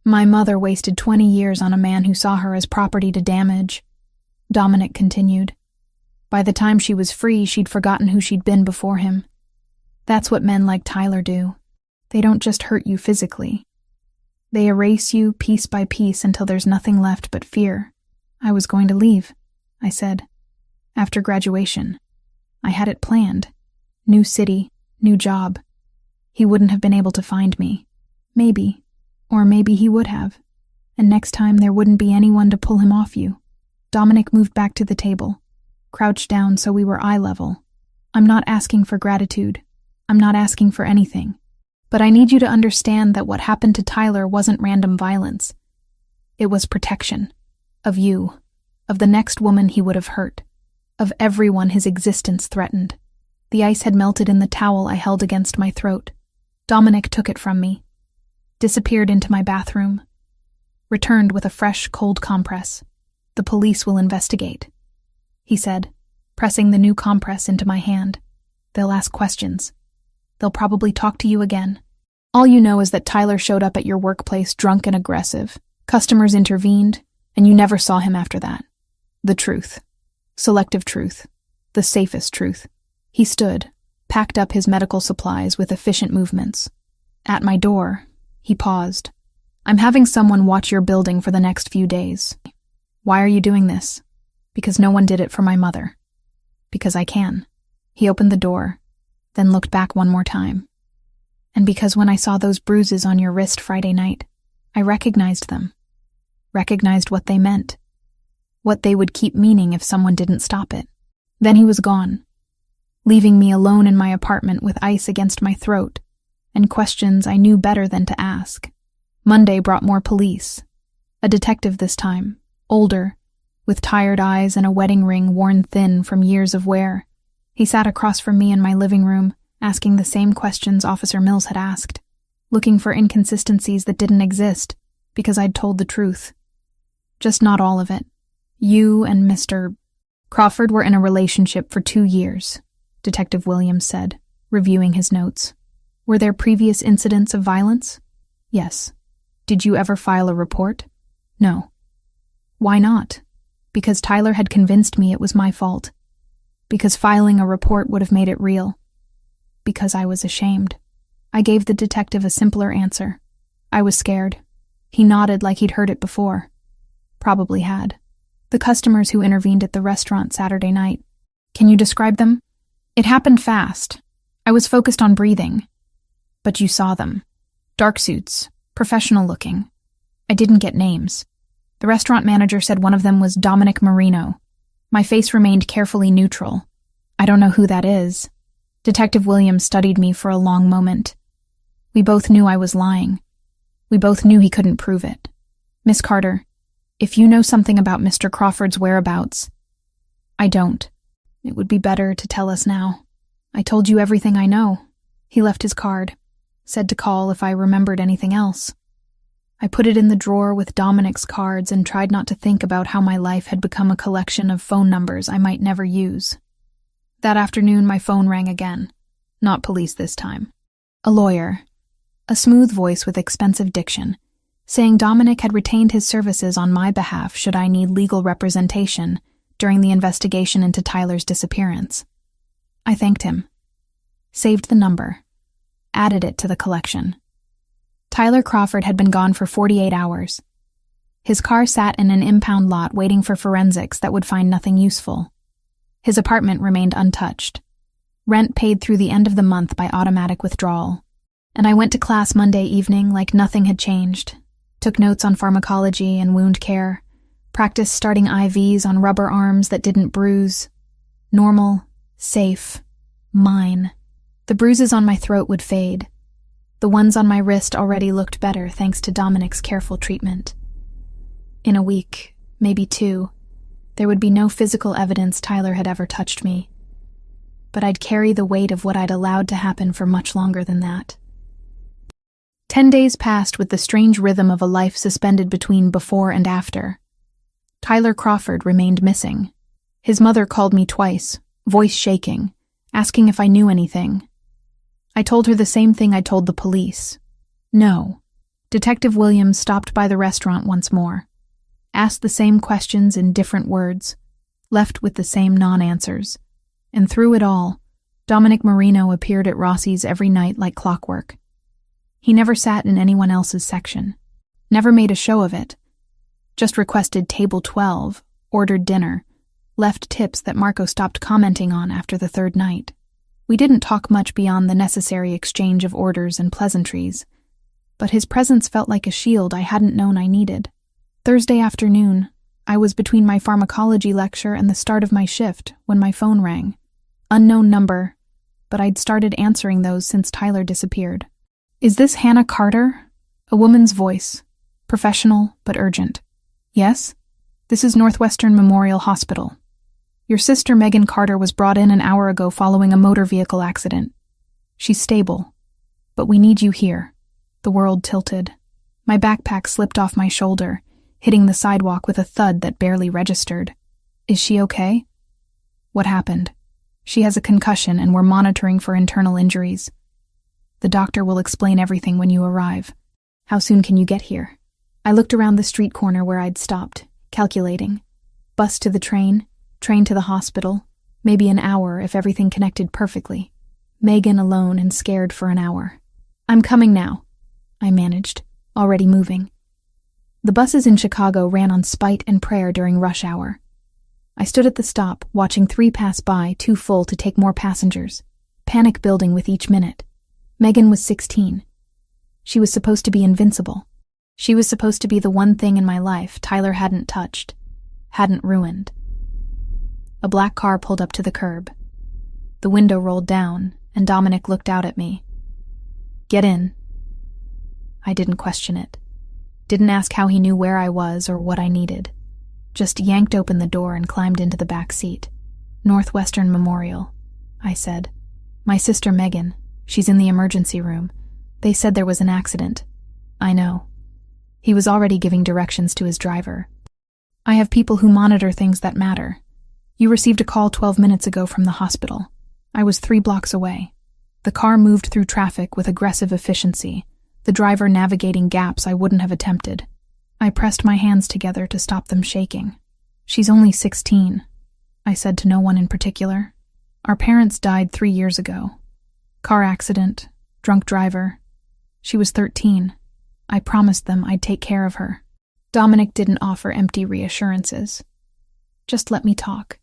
My mother wasted 20 years on a man who saw her as property to damage. Dominic continued. By the time she was free, she'd forgotten who she'd been before him. That's what men like Tyler do. They don't just hurt you physically. They erase you piece by piece until there's nothing left but fear. I was going to leave, I said. After graduation. I had it planned. New city, new job. He wouldn't have been able to find me. Maybe. Or maybe he would have. And next time there wouldn't be anyone to pull him off you. Dominic moved back to the table, crouched down so we were eye level. I'm not asking for gratitude. I'm not asking for anything. But I need you to understand that what happened to Tyler wasn't random violence. It was protection. Of you. Of the next woman he would have hurt. Of everyone his existence threatened. The ice had melted in the towel I held against my throat. Dominic took it from me. Disappeared into my bathroom. Returned with a fresh, cold compress. The police will investigate, he said, pressing the new compress into my hand. They'll ask questions. They'll probably talk to you again. All you know is that Tyler showed up at your workplace drunk and aggressive. Customers intervened, and you never saw him after that. The truth. Selective truth. The safest truth. He stood, packed up his medical supplies with efficient movements. At my door, he paused. I'm having someone watch your building for the next few days. Why are you doing this? Because no one did it for my mother. Because I can. He opened the door, then looked back one more time. And because when I saw those bruises on your wrist Friday night, I recognized them. Recognized what they meant. What they would keep meaning if someone didn't stop it. Then he was gone, leaving me alone in my apartment with ice against my throat and questions I knew better than to ask. Monday brought more police. A detective this time, older, with tired eyes and a wedding ring worn thin from years of wear. He sat across from me in my living room, asking the same questions Officer Mills had asked, looking for inconsistencies that didn't exist because I'd told the truth. Just not all of it. You and Mr. Crawford were in a relationship for 2 years, Detective Williams said. reviewing his notes. Were there previous incidents of violence? Yes. Did you ever file a report? No. Why not? Because Tyler had convinced me it was my fault. Because filing a report would have made it real. Because I was ashamed. I gave the detective a simpler answer. I was scared. He nodded like he'd heard it before. Probably had. The customers who intervened at the restaurant Saturday night. Can you describe them? It happened fast. I was focused on breathing. But you saw them. Dark suits, professional looking. I didn't get names. The restaurant manager said one of them was Dominic Marino. My face remained carefully neutral. I don't know who that is. Detective Williams studied me for a long moment. We both knew I was lying. We both knew he couldn't prove it. Miss Carter, if you know something about Mr. Crawford's whereabouts... I don't. It would be better to tell us now. I told you everything I know. He left his card. Said to call if I remembered anything else. I put it in the drawer with Dominic's cards and tried not to think about how my life had become a collection of phone numbers I might never use. That afternoon, my phone rang again. Not police this time. A lawyer. A smooth voice with expensive diction, saying Dominic had retained his services on my behalf should I need legal representation during the investigation into Tyler's disappearance. I thanked him. Saved the number. Added it to the collection. Tyler Crawford had been gone for 48 hours. His car sat in an impound lot waiting for forensics that would find nothing useful. His apartment remained untouched. Rent paid through the end of the month by automatic withdrawal. And I went to class Monday evening like nothing had changed. Took notes on pharmacology and wound care. Practiced starting IVs on rubber arms that didn't bruise. Normal, safe, mine. The bruises on my throat would fade. The ones on my wrist already looked better thanks to Dominic's careful treatment. In a week, maybe 2, there would be no physical evidence Tyler had ever touched me. But I'd carry the weight of what I'd allowed to happen for much longer than that. 10 days passed with the strange rhythm of a life suspended between before and after. Tyler Crawford remained missing. His mother called me twice, voice shaking, asking if I knew anything. I told her the same thing I told the police. No. Detective Williams stopped by the restaurant once more. Asked the same questions in different words. Left with the same non-answers. And through it all, Dominic Marino appeared at Rossi's every night like clockwork. He never sat in anyone else's section. Never made a show of it. Just requested table 12, ordered dinner, left tips that Marco stopped commenting on after the 3rd night. We didn't talk much beyond the necessary exchange of orders and pleasantries, but his presence felt like a shield I hadn't known I needed. Thursday afternoon, I was between my pharmacology lecture and the start of my shift when my phone rang. Unknown number, but I'd started answering those since Tyler disappeared. Is this Hannah Carter? A woman's voice, professional but urgent. Yes? This is Northwestern Memorial Hospital. Your sister Megan Carter was brought in an hour ago following a motor vehicle accident. She's stable, but we need you here. The world tilted. My backpack slipped off my shoulder, hitting the sidewalk with a thud that barely registered. Is she okay? What happened? She has a concussion and we're monitoring for internal injuries. The doctor will explain everything when you arrive. How soon can you get here? I looked around the street corner where I'd stopped, calculating. Bus to the train to the hospital, maybe an hour if everything connected perfectly. Megan alone and scared for an hour. I'm coming now, I managed, already moving. The buses in Chicago ran on spite and prayer during rush hour. I stood at the stop, watching 3 pass by, too full to take more passengers, panic building with each minute. Megan was 16. She was supposed to be invincible. She was supposed to be the one thing in my life Tyler hadn't touched, hadn't ruined. A black car pulled up to the curb. The window rolled down, and Dominic looked out at me. Get in. I didn't question it. Didn't ask how he knew where I was or what I needed. Just yanked open the door and climbed into the back seat. Northwestern Memorial, I said. My sister Megan. She's in the emergency room. They said there was an accident. I know. He was already giving directions to his driver. I have people who monitor things that matter. You received a call 12 minutes ago from the hospital. I was 3 blocks away. The car moved through traffic with aggressive efficiency, the driver navigating gaps I wouldn't have attempted. I pressed my hands together to stop them shaking. "She's only 16, I said to no one in particular. "Our parents died 3 years ago. Car accident, drunk driver. She was 13. I promised them I'd take care of her." Dominic didn't offer empty reassurances. "Just let me talk."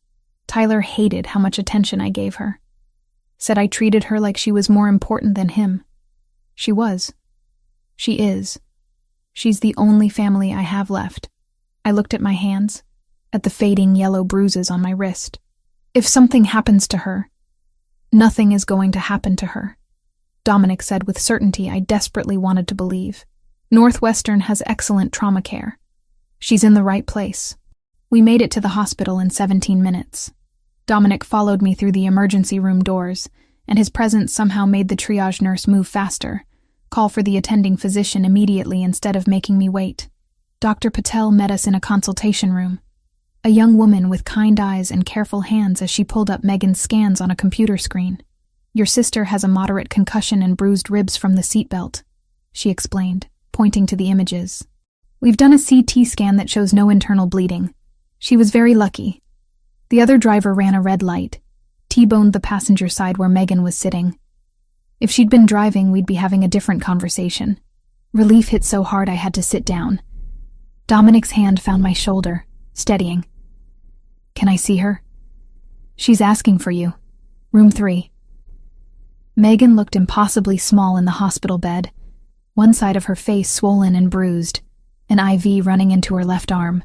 Tyler hated how much attention I gave her. Said I treated her like she was more important than him. She was. She is. She's the only family I have left. I looked at my hands, at the fading yellow bruises on my wrist. "If something happens to her, nothing is going to happen to her," Dominic said with certainty I desperately wanted to believe. "Northwestern has excellent trauma care. She's in the right place." We made it to the hospital in 17 minutes. Dominic followed me through the emergency room doors, and his presence somehow made the triage nurse move faster, call for the attending physician immediately instead of making me wait. Dr. Patel met us in a consultation room, a young woman with kind eyes and careful hands as she pulled up Megan's scans on a computer screen. "Your sister has a moderate concussion and bruised ribs from the seatbelt," she explained, pointing to the images. "We've done a CT scan that shows no internal bleeding. She was very lucky. The other driver ran a red light, T-boned the passenger side where Megan was sitting. If she'd been driving, we'd be having a different conversation." Relief hit so hard I had to sit down. Dominic's hand found my shoulder, steadying. "Can I see her?" "She's asking for you. Room 3. Megan looked impossibly small in the hospital bed, one side of her face swollen and bruised, an IV running into her left arm.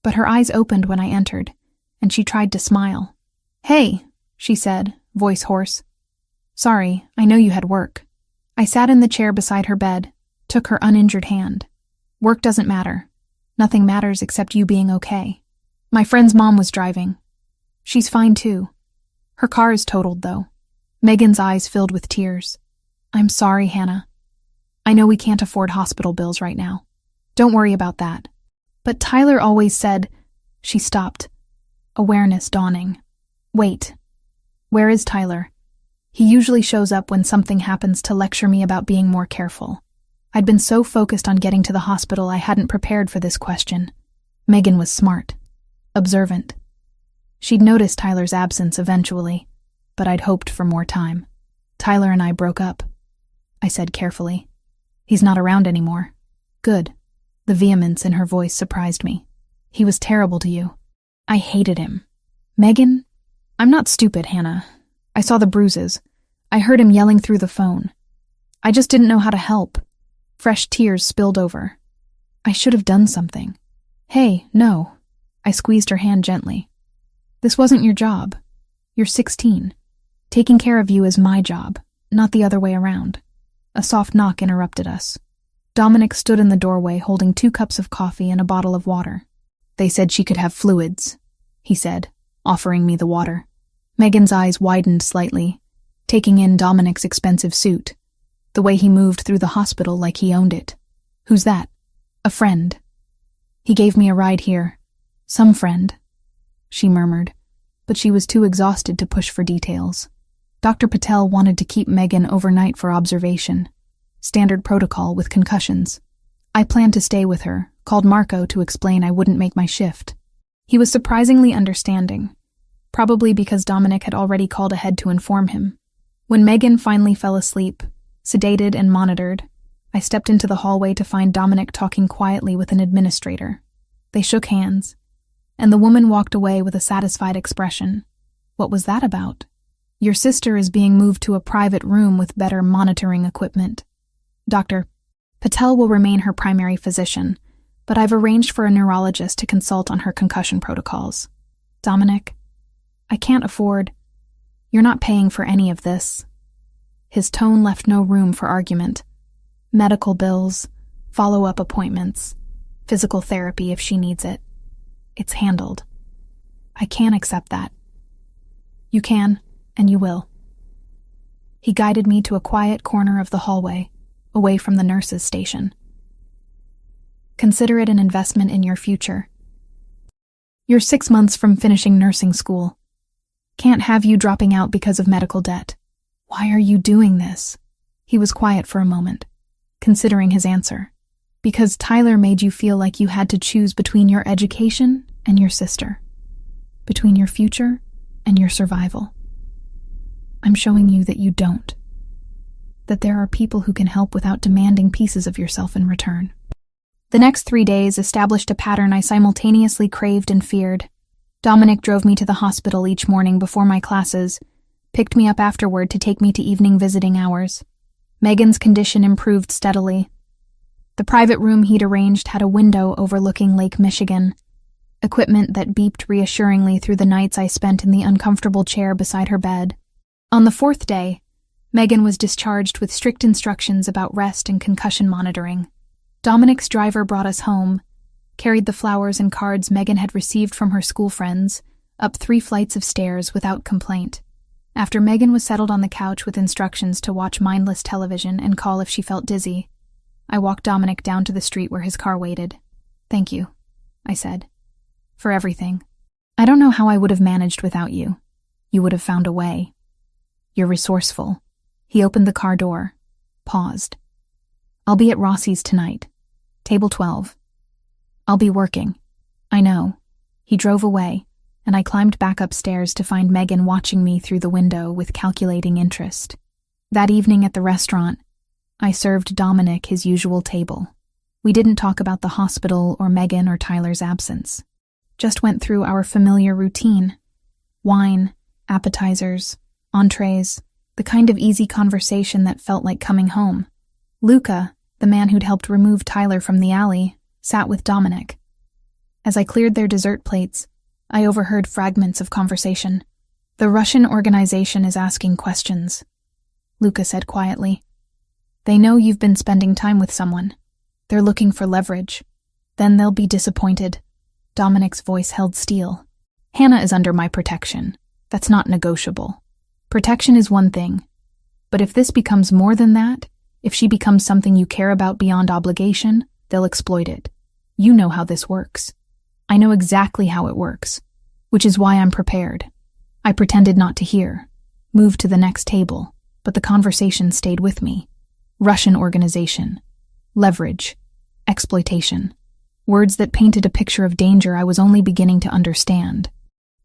But her eyes opened when I entered, and she tried to smile. "Hey," she said, voice hoarse. "Sorry, I know you had work." I sat in the chair beside her bed, took her uninjured hand. "Work doesn't matter. Nothing matters except you being okay. My friend's mom was driving. She's fine too. Her car is totaled, though." Megan's eyes filled with tears. "I'm sorry, Hannah. I know we can't afford hospital bills right now. Don't worry about that. But Tyler always said—" She stopped, awareness dawning. "Wait. Where is Tyler? He usually shows up when something happens to lecture me about being more careful." I'd been so focused on getting to the hospital I hadn't prepared for this question. Megan was smart, observant. She'd noticed Tyler's absence eventually, but I'd hoped for more time. "Tyler and I broke up," I said carefully. "He's not around anymore." "Good." The vehemence in her voice surprised me. "He was terrible to you." "I hated him." "Megan? I'm not stupid, Hannah. I saw the bruises. I heard him yelling through the phone. I just didn't know how to help." Fresh tears spilled over. "I should have done something." "Hey, no." I squeezed her hand gently. "This wasn't your job. You're 16. Taking care of you is my job, not the other way around." A soft knock interrupted us. Dominic stood in the doorway holding 2 cups of coffee and a bottle of water. "They said she could have fluids," he said, offering me the water. Megan's eyes widened slightly, taking in Dominic's expensive suit, the way he moved through the hospital like he owned it. "Who's that?" "A friend. He gave me a ride here." "Some friend," she murmured, but she was too exhausted to push for details. Dr. Patel wanted to keep Megan overnight for observation. Standard protocol with concussions. I planned to stay with her, called Marco to explain I wouldn't make my shift. He was surprisingly understanding, probably because Dominic had already called ahead to inform him. When Megan finally fell asleep, sedated and monitored, I stepped into the hallway to find Dominic talking quietly with an administrator. They shook hands, and the woman walked away with a satisfied expression. "What was that about?" "Your sister is being moved to a private room with better monitoring equipment. Dr. Patel will remain her primary physician, but I've arranged for a neurologist to consult on her concussion protocols." "Dominic, I can't afford— You're not paying for any of this." His tone left no room for argument. "Medical bills, follow-up appointments, physical therapy if she needs it. It's handled. I can't accept that." "You can, and you will." He guided me to a quiet corner of the hallway, away from the nurses' station. "Consider it an investment in your future. You're 6 months from finishing nursing school. Can't have you dropping out because of medical debt. Why are you doing this? He was quiet for a moment, considering his answer. Because Tyler made you feel like you had to choose between your education and your sister. Between your future and your survival. I'm showing you that you don't. That there are people who can help without demanding pieces of yourself in return. The next 3 days established a pattern I simultaneously craved and feared. Dominic drove me to the hospital each morning before my classes, picked me up afterward to take me to evening visiting hours. Megan's condition improved steadily. The private room he'd arranged had a window overlooking Lake Michigan, equipment that beeped reassuringly through the nights I spent in the uncomfortable chair beside her bed. On the 4th day, Megan was discharged with strict instructions about rest and concussion monitoring. Dominic's driver brought us home, carried the flowers and cards Megan had received from her school friends, up 3 flights of stairs without complaint. After Megan was settled on the couch with instructions to watch mindless television and call if she felt dizzy, I walked Dominic down to the street where his car waited. "Thank you," I said, "for everything. I don't know how I would have managed without you. You would have found a way. You're resourceful." He opened the car door, paused. "I'll be at Rossi's tonight. Table 12. I'll be working." "I know." He drove away, and I climbed back upstairs to find Megan watching me through the window with calculating interest. That evening at the restaurant, I served Dominic his usual table. We didn't talk about the hospital or Megan or Tyler's absence. Just went through our familiar routine. Wine, appetizers, entrees, the kind of easy conversation that felt like coming home. Luca, the man who'd helped remove Tyler from the alley, sat with Dominic. As I cleared their dessert plates, I overheard fragments of conversation. "The Russian organization is asking questions," Luca said quietly. "They know you've been spending time with someone. They're looking for leverage. Then they'll be disappointed." Dominic's voice held steel. "Hannah is under my protection. That's not negotiable. Protection is one thing. But if this becomes more than that, if she becomes something you care about beyond obligation, they'll exploit it. You know how this works. I know exactly how it works, which is why I'm prepared." I pretended not to hear, moved to the next table, but the conversation stayed with me. Russian organization, leverage, exploitation, words that painted a picture of danger I was only beginning to understand.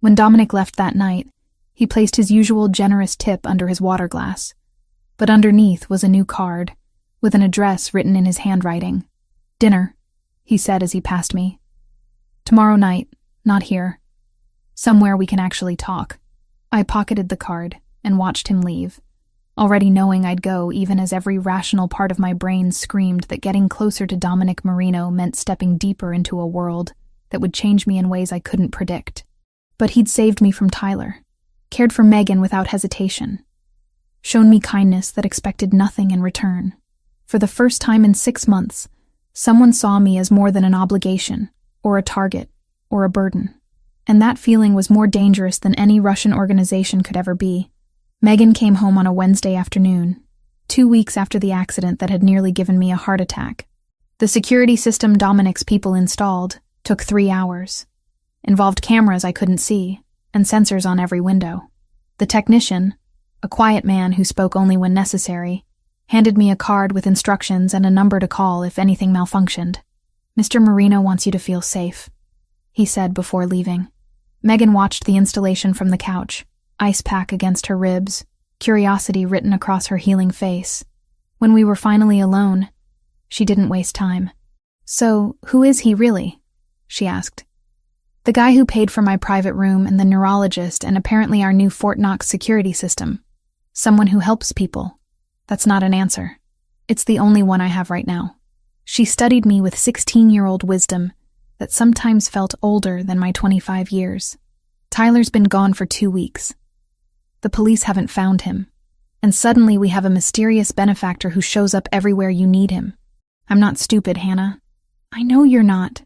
When Dominic left that night, he placed his usual generous tip under his water glass, but underneath was a new card, with an address written in his handwriting. "Dinner," he said as he passed me. "Tomorrow night, not here. Somewhere we can actually talk." I pocketed the card and watched him leave, already knowing I'd go even as every rational part of my brain screamed that getting closer to Dominic Marino meant stepping deeper into a world that would change me in ways I couldn't predict. But he'd saved me from Tyler, cared for Megan without hesitation, shown me kindness that expected nothing in return. For the first time in 6 months, someone saw me as more than an obligation, or a target, or a burden. And that feeling was more dangerous than any Russian organization could ever be. Megan came home on a Wednesday afternoon, 2 weeks after the accident that had nearly given me a heart attack. The security system Dominic's people installed took 3 hours, involved cameras I couldn't see, and sensors on every window. The technician, a quiet man who spoke only when necessary, handed me a card with instructions and a number to call if anything malfunctioned. "Mr. Marino wants you to feel safe," he said before leaving. Megan watched the installation from the couch, ice pack against her ribs, curiosity written across her healing face. When we were finally alone, she didn't waste time. "So, who is he really?" she asked. "The guy who paid for my private room and the neurologist and apparently our new Fort Knox security system. Someone who helps people. That's not an answer. It's the only one I have right now." She studied me with 16-year-old wisdom that sometimes felt older than my 25 years. "Tyler's been gone for 2 weeks. The police haven't found him. And suddenly we have a mysterious benefactor who shows up everywhere you need him. I'm not stupid, Hannah." "I know you're not."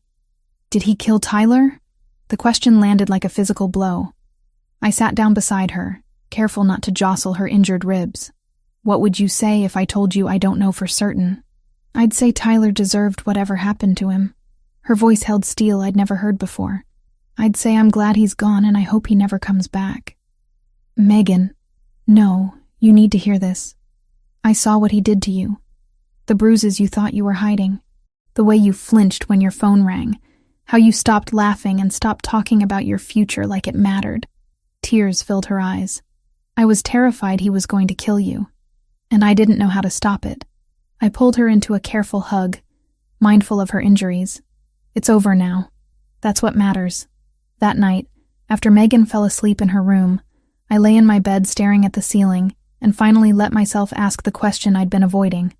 "Did he kill Tyler?" The question landed like a physical blow. I sat down beside her, careful not to jostle her injured ribs. "What would you say if I told you I don't know for certain?" "I'd say Tyler deserved whatever happened to him." Her voice held steel I'd never heard before. "I'd say I'm glad he's gone and I hope he never comes back." "Megan, no, You need to hear this. I saw what he did to you. The bruises you thought you were hiding. The way you flinched when your phone rang. How you stopped laughing and stopped talking about your future like it mattered. Tears filled her eyes. I was terrified he was going to kill you, and I didn't know how to stop it. I pulled her into a careful hug, mindful of her injuries. It's over now. That's what matters. That night, after Megan fell asleep in her room, I lay in my bed staring at the ceiling and finally let myself ask the question I'd been avoiding.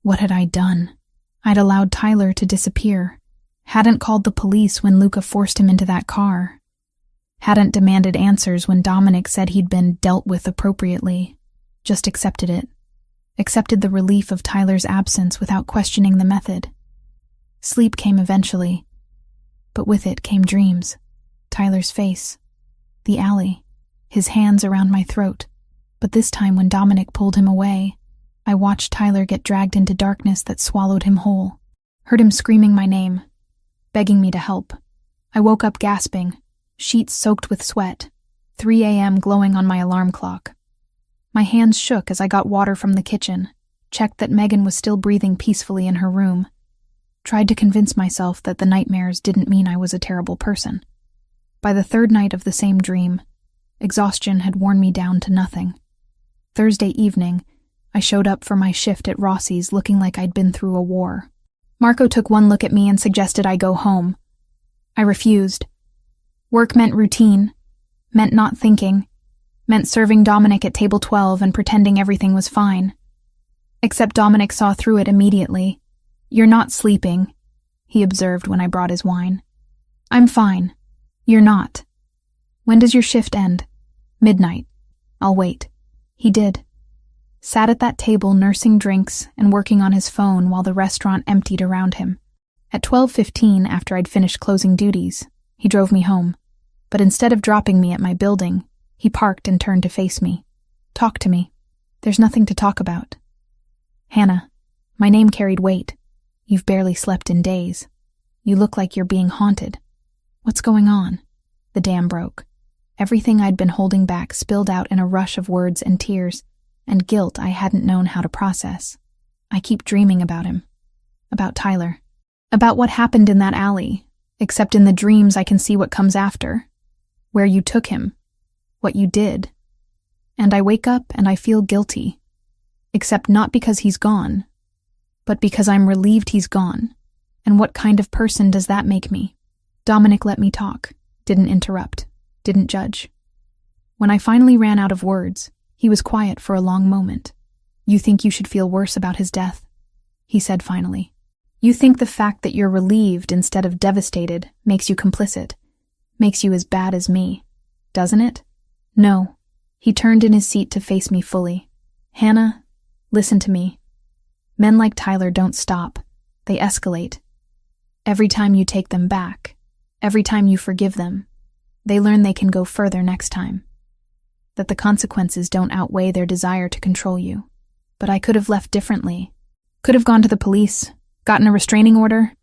What had I done? I'd allowed Tyler to disappear. Hadn't called the police when Luca forced him into that car. Hadn't demanded answers when Dominic said he'd been dealt with appropriately. Just accepted it. Accepted the relief of Tyler's absence without questioning the method. Sleep came eventually, but with it came dreams. Tyler's face. The alley. His hands around my throat. But this time when Dominic pulled him away, I watched Tyler get dragged into darkness that swallowed him whole. Heard him screaming my name, begging me to help. I woke up gasping, sheets soaked with sweat, 3 a.m. glowing on my alarm clock. My hands shook as I got water from the kitchen, checked that Megan was still breathing peacefully in her room. Tried to convince myself that the nightmares didn't mean I was a terrible person. By the third night of the same dream, exhaustion had worn me down to nothing. Thursday evening, I showed up for my shift at Rossi's looking like I'd been through a war. Marco took one look at me and suggested I go home. I refused. Work meant routine, meant not thinking, meant serving Dominic at table 12 and pretending everything was fine. Except Dominic saw through it immediately. "You're not sleeping," he observed when I brought his wine. "I'm fine. You're not. When does your shift end?" "Midnight. I'll wait." He did. Sat at that table nursing drinks and working on his phone while the restaurant emptied around him. At 12:15, after I'd finished closing duties, he drove me home. But instead of dropping me at my building, he parked and turned to face me. "Talk to me. There's nothing to talk about." "Hannah, my name carried weight. You've barely slept in days. You look like you're being haunted. What's going on?" The dam broke. Everything I'd been holding back spilled out in a rush of words and tears, and guilt I hadn't known how to process. I keep dreaming about him. About Tyler. About what happened in that alley, except in the dreams I can see what comes after. Where you took him. What you did. And I wake up and I feel guilty. Except not because he's gone, but because I'm relieved he's gone. And what kind of person does that make me? Dominic let me talk, didn't interrupt, didn't judge. When I finally ran out of words, he was quiet for a long moment. "You think you should feel worse about his death?" he said finally. "You think the fact that you're relieved instead of devastated makes you complicit, makes you as bad as me, doesn't it?" "No." He turned in his seat to face me fully. "Hannah, listen to me. Men like Tyler don't stop. They escalate. Every time you take them back, every time you forgive them, they learn they can go further next time. That the consequences don't outweigh their desire to control you. But I could have left differently. Could have gone to the police, gotten a restraining order,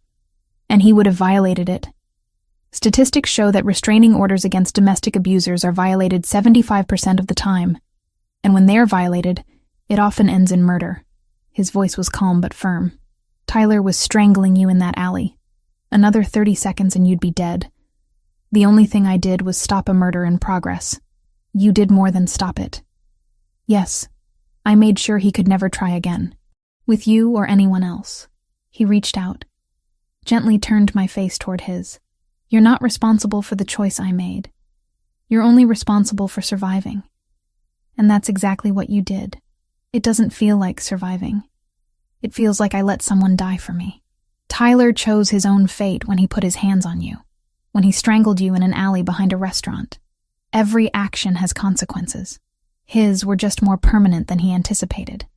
and he would have violated it. Statistics show that restraining orders against domestic abusers are violated 75% of the time, and when they are violated, it often ends in murder." His voice was calm but firm. "Tyler was strangling you in that alley. Another 30 seconds and you'd be dead. The only thing I did was stop a murder in progress. You did more than stop it. Yes, I made sure he could never try again. With you or anyone else." He reached out, gently turned my face toward his. "You're not responsible for the choice I made. You're only responsible for surviving. And that's exactly what you did. It doesn't feel like surviving. It feels like I let someone die for me. Tyler chose his own fate when he put his hands on you, when he strangled you in an alley behind a restaurant. Every action has consequences. His were just more permanent than he anticipated."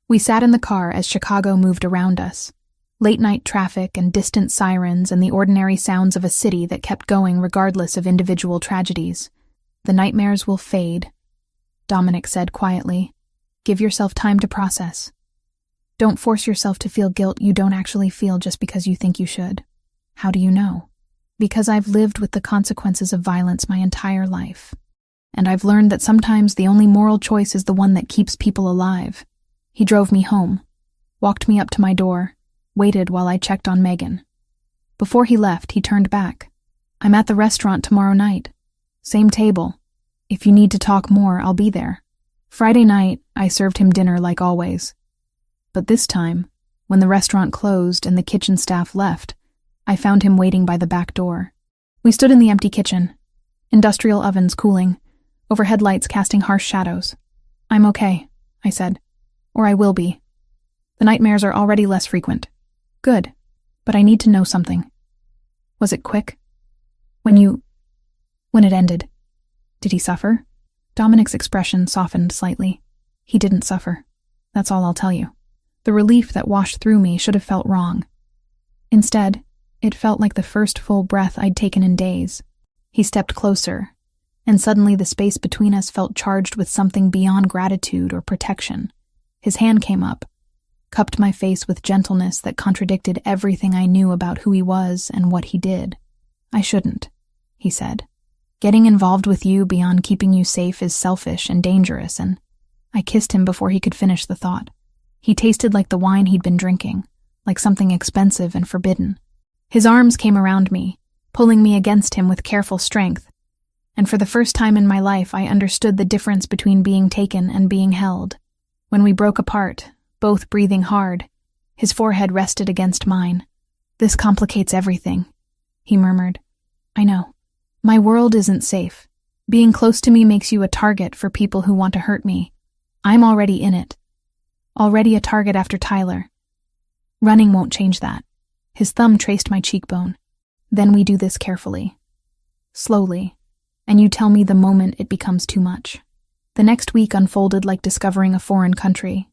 We sat in the car as Chicago moved around us. Late-night traffic and distant sirens and the ordinary sounds of a city that kept going regardless of individual tragedies. "The nightmares will fade," Dominic said quietly. "Give yourself time to process. Don't force yourself to feel guilt you don't actually feel just because you think you should." "How do you know?" "Because I've lived with the consequences of violence my entire life. And I've learned that sometimes the only moral choice is the one that keeps people alive. He drove me home, walked me up to my door, waited while I checked on Megan. Before he left, he turned back. "I'm at the restaurant tomorrow night. Same table. If you need to talk more, I'll be there." Friday night, I served him dinner like always. But this time, when the restaurant closed and the kitchen staff left, I found him waiting by the back door. We stood in the empty kitchen, industrial ovens cooling, overhead lights casting harsh shadows. "I'm okay," I said. "Or I will be. The nightmares are already less frequent." "Good, but I need to know something." "Was it quick? When it ended, did he suffer?" Dominic's expression softened slightly. "He didn't suffer. That's all I'll tell you." The relief that washed through me should have felt wrong. Instead, it felt like the first full breath I'd taken in days. He stepped closer, and suddenly the space between us felt charged with something beyond gratitude or protection. His hand came up, cupped my face with gentleness that contradicted everything I knew about who he was and what he did. "I shouldn't," he said. "Getting involved with you beyond keeping you safe is selfish and dangerous," and I kissed him before he could finish the thought. He tasted like the wine he'd been drinking, like something expensive and forbidden. His arms came around me, pulling me against him with careful strength, and for the first time in my life I understood the difference between being taken and being held. When we broke apart, both breathing hard, his forehead rested against mine. "This complicates everything," he murmured. "I know. My world isn't safe. Being close to me makes you a target for people who want to hurt me. I'm already in it. Already a target after Tyler. Running won't change that." His thumb traced my cheekbone. "Then we do this carefully. Slowly. And you tell me the moment it becomes too much." The next week unfolded like discovering a foreign country.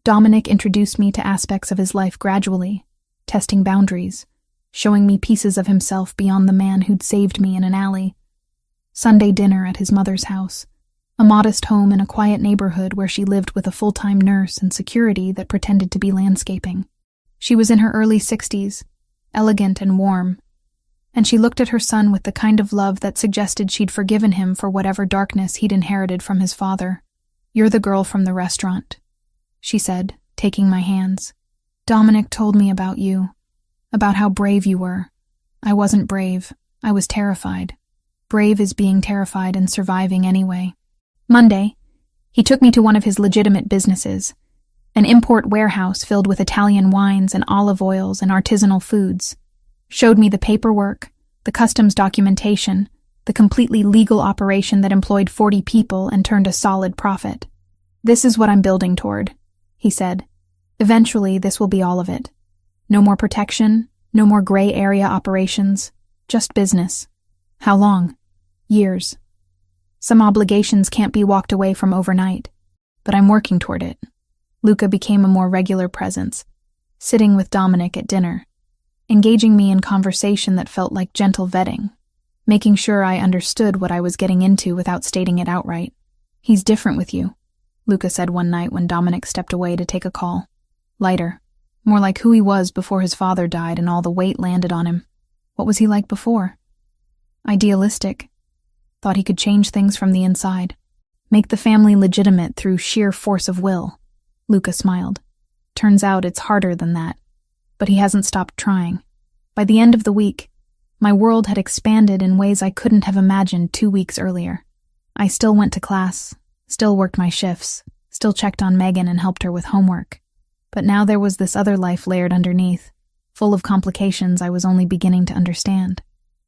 Dominic introduced me to aspects of his life gradually, testing boundaries, showing me pieces of himself beyond the man who'd saved me in an alley. Sunday dinner at his mother's house, a modest home in a quiet neighborhood where she lived with a full-time nurse and security that pretended to be landscaping. She was in her early 60s, elegant and warm, and she looked at her son with the kind of love that suggested she'd forgiven him for whatever darkness he'd inherited from his father. "You're the girl from the restaurant," she said, taking my hands. "Dominic told me about you, about how brave you were. I wasn't brave. I was terrified. Brave is being terrified and surviving anyway." Monday, he took me to one of his legitimate businesses, an import warehouse filled with Italian wines and olive oils and artisanal foods. Showed me the paperwork, the customs documentation, the completely legal operation that employed 40 people and turned a solid profit. "This is what I'm building toward," he said. "Eventually, this will be all of it. No more protection, no more gray area operations, just business." "How long?" "Years. Some obligations can't be walked away from overnight, but I'm working toward it." Luca became a more regular presence, sitting with Dominic at dinner, engaging me in conversation that felt like gentle vetting, making sure I understood what I was getting into without stating it outright. "He's different with you," Luca said one night when Dominic stepped away to take a call. "Lighter, more like who he was before his father died and all the weight landed on him." "What was he like before?" "Idealistic. Thought he could change things from the inside. Make the family legitimate through sheer force of will." Luca smiled. "Turns out it's harder than that, but he hasn't stopped trying. By the end of the week, my world had expanded in ways I couldn't have imagined 2 weeks earlier. I still went to class, still worked my shifts, still checked on Megan and helped her with homework. But now there was this other life layered underneath, full of complications I was only beginning to understand.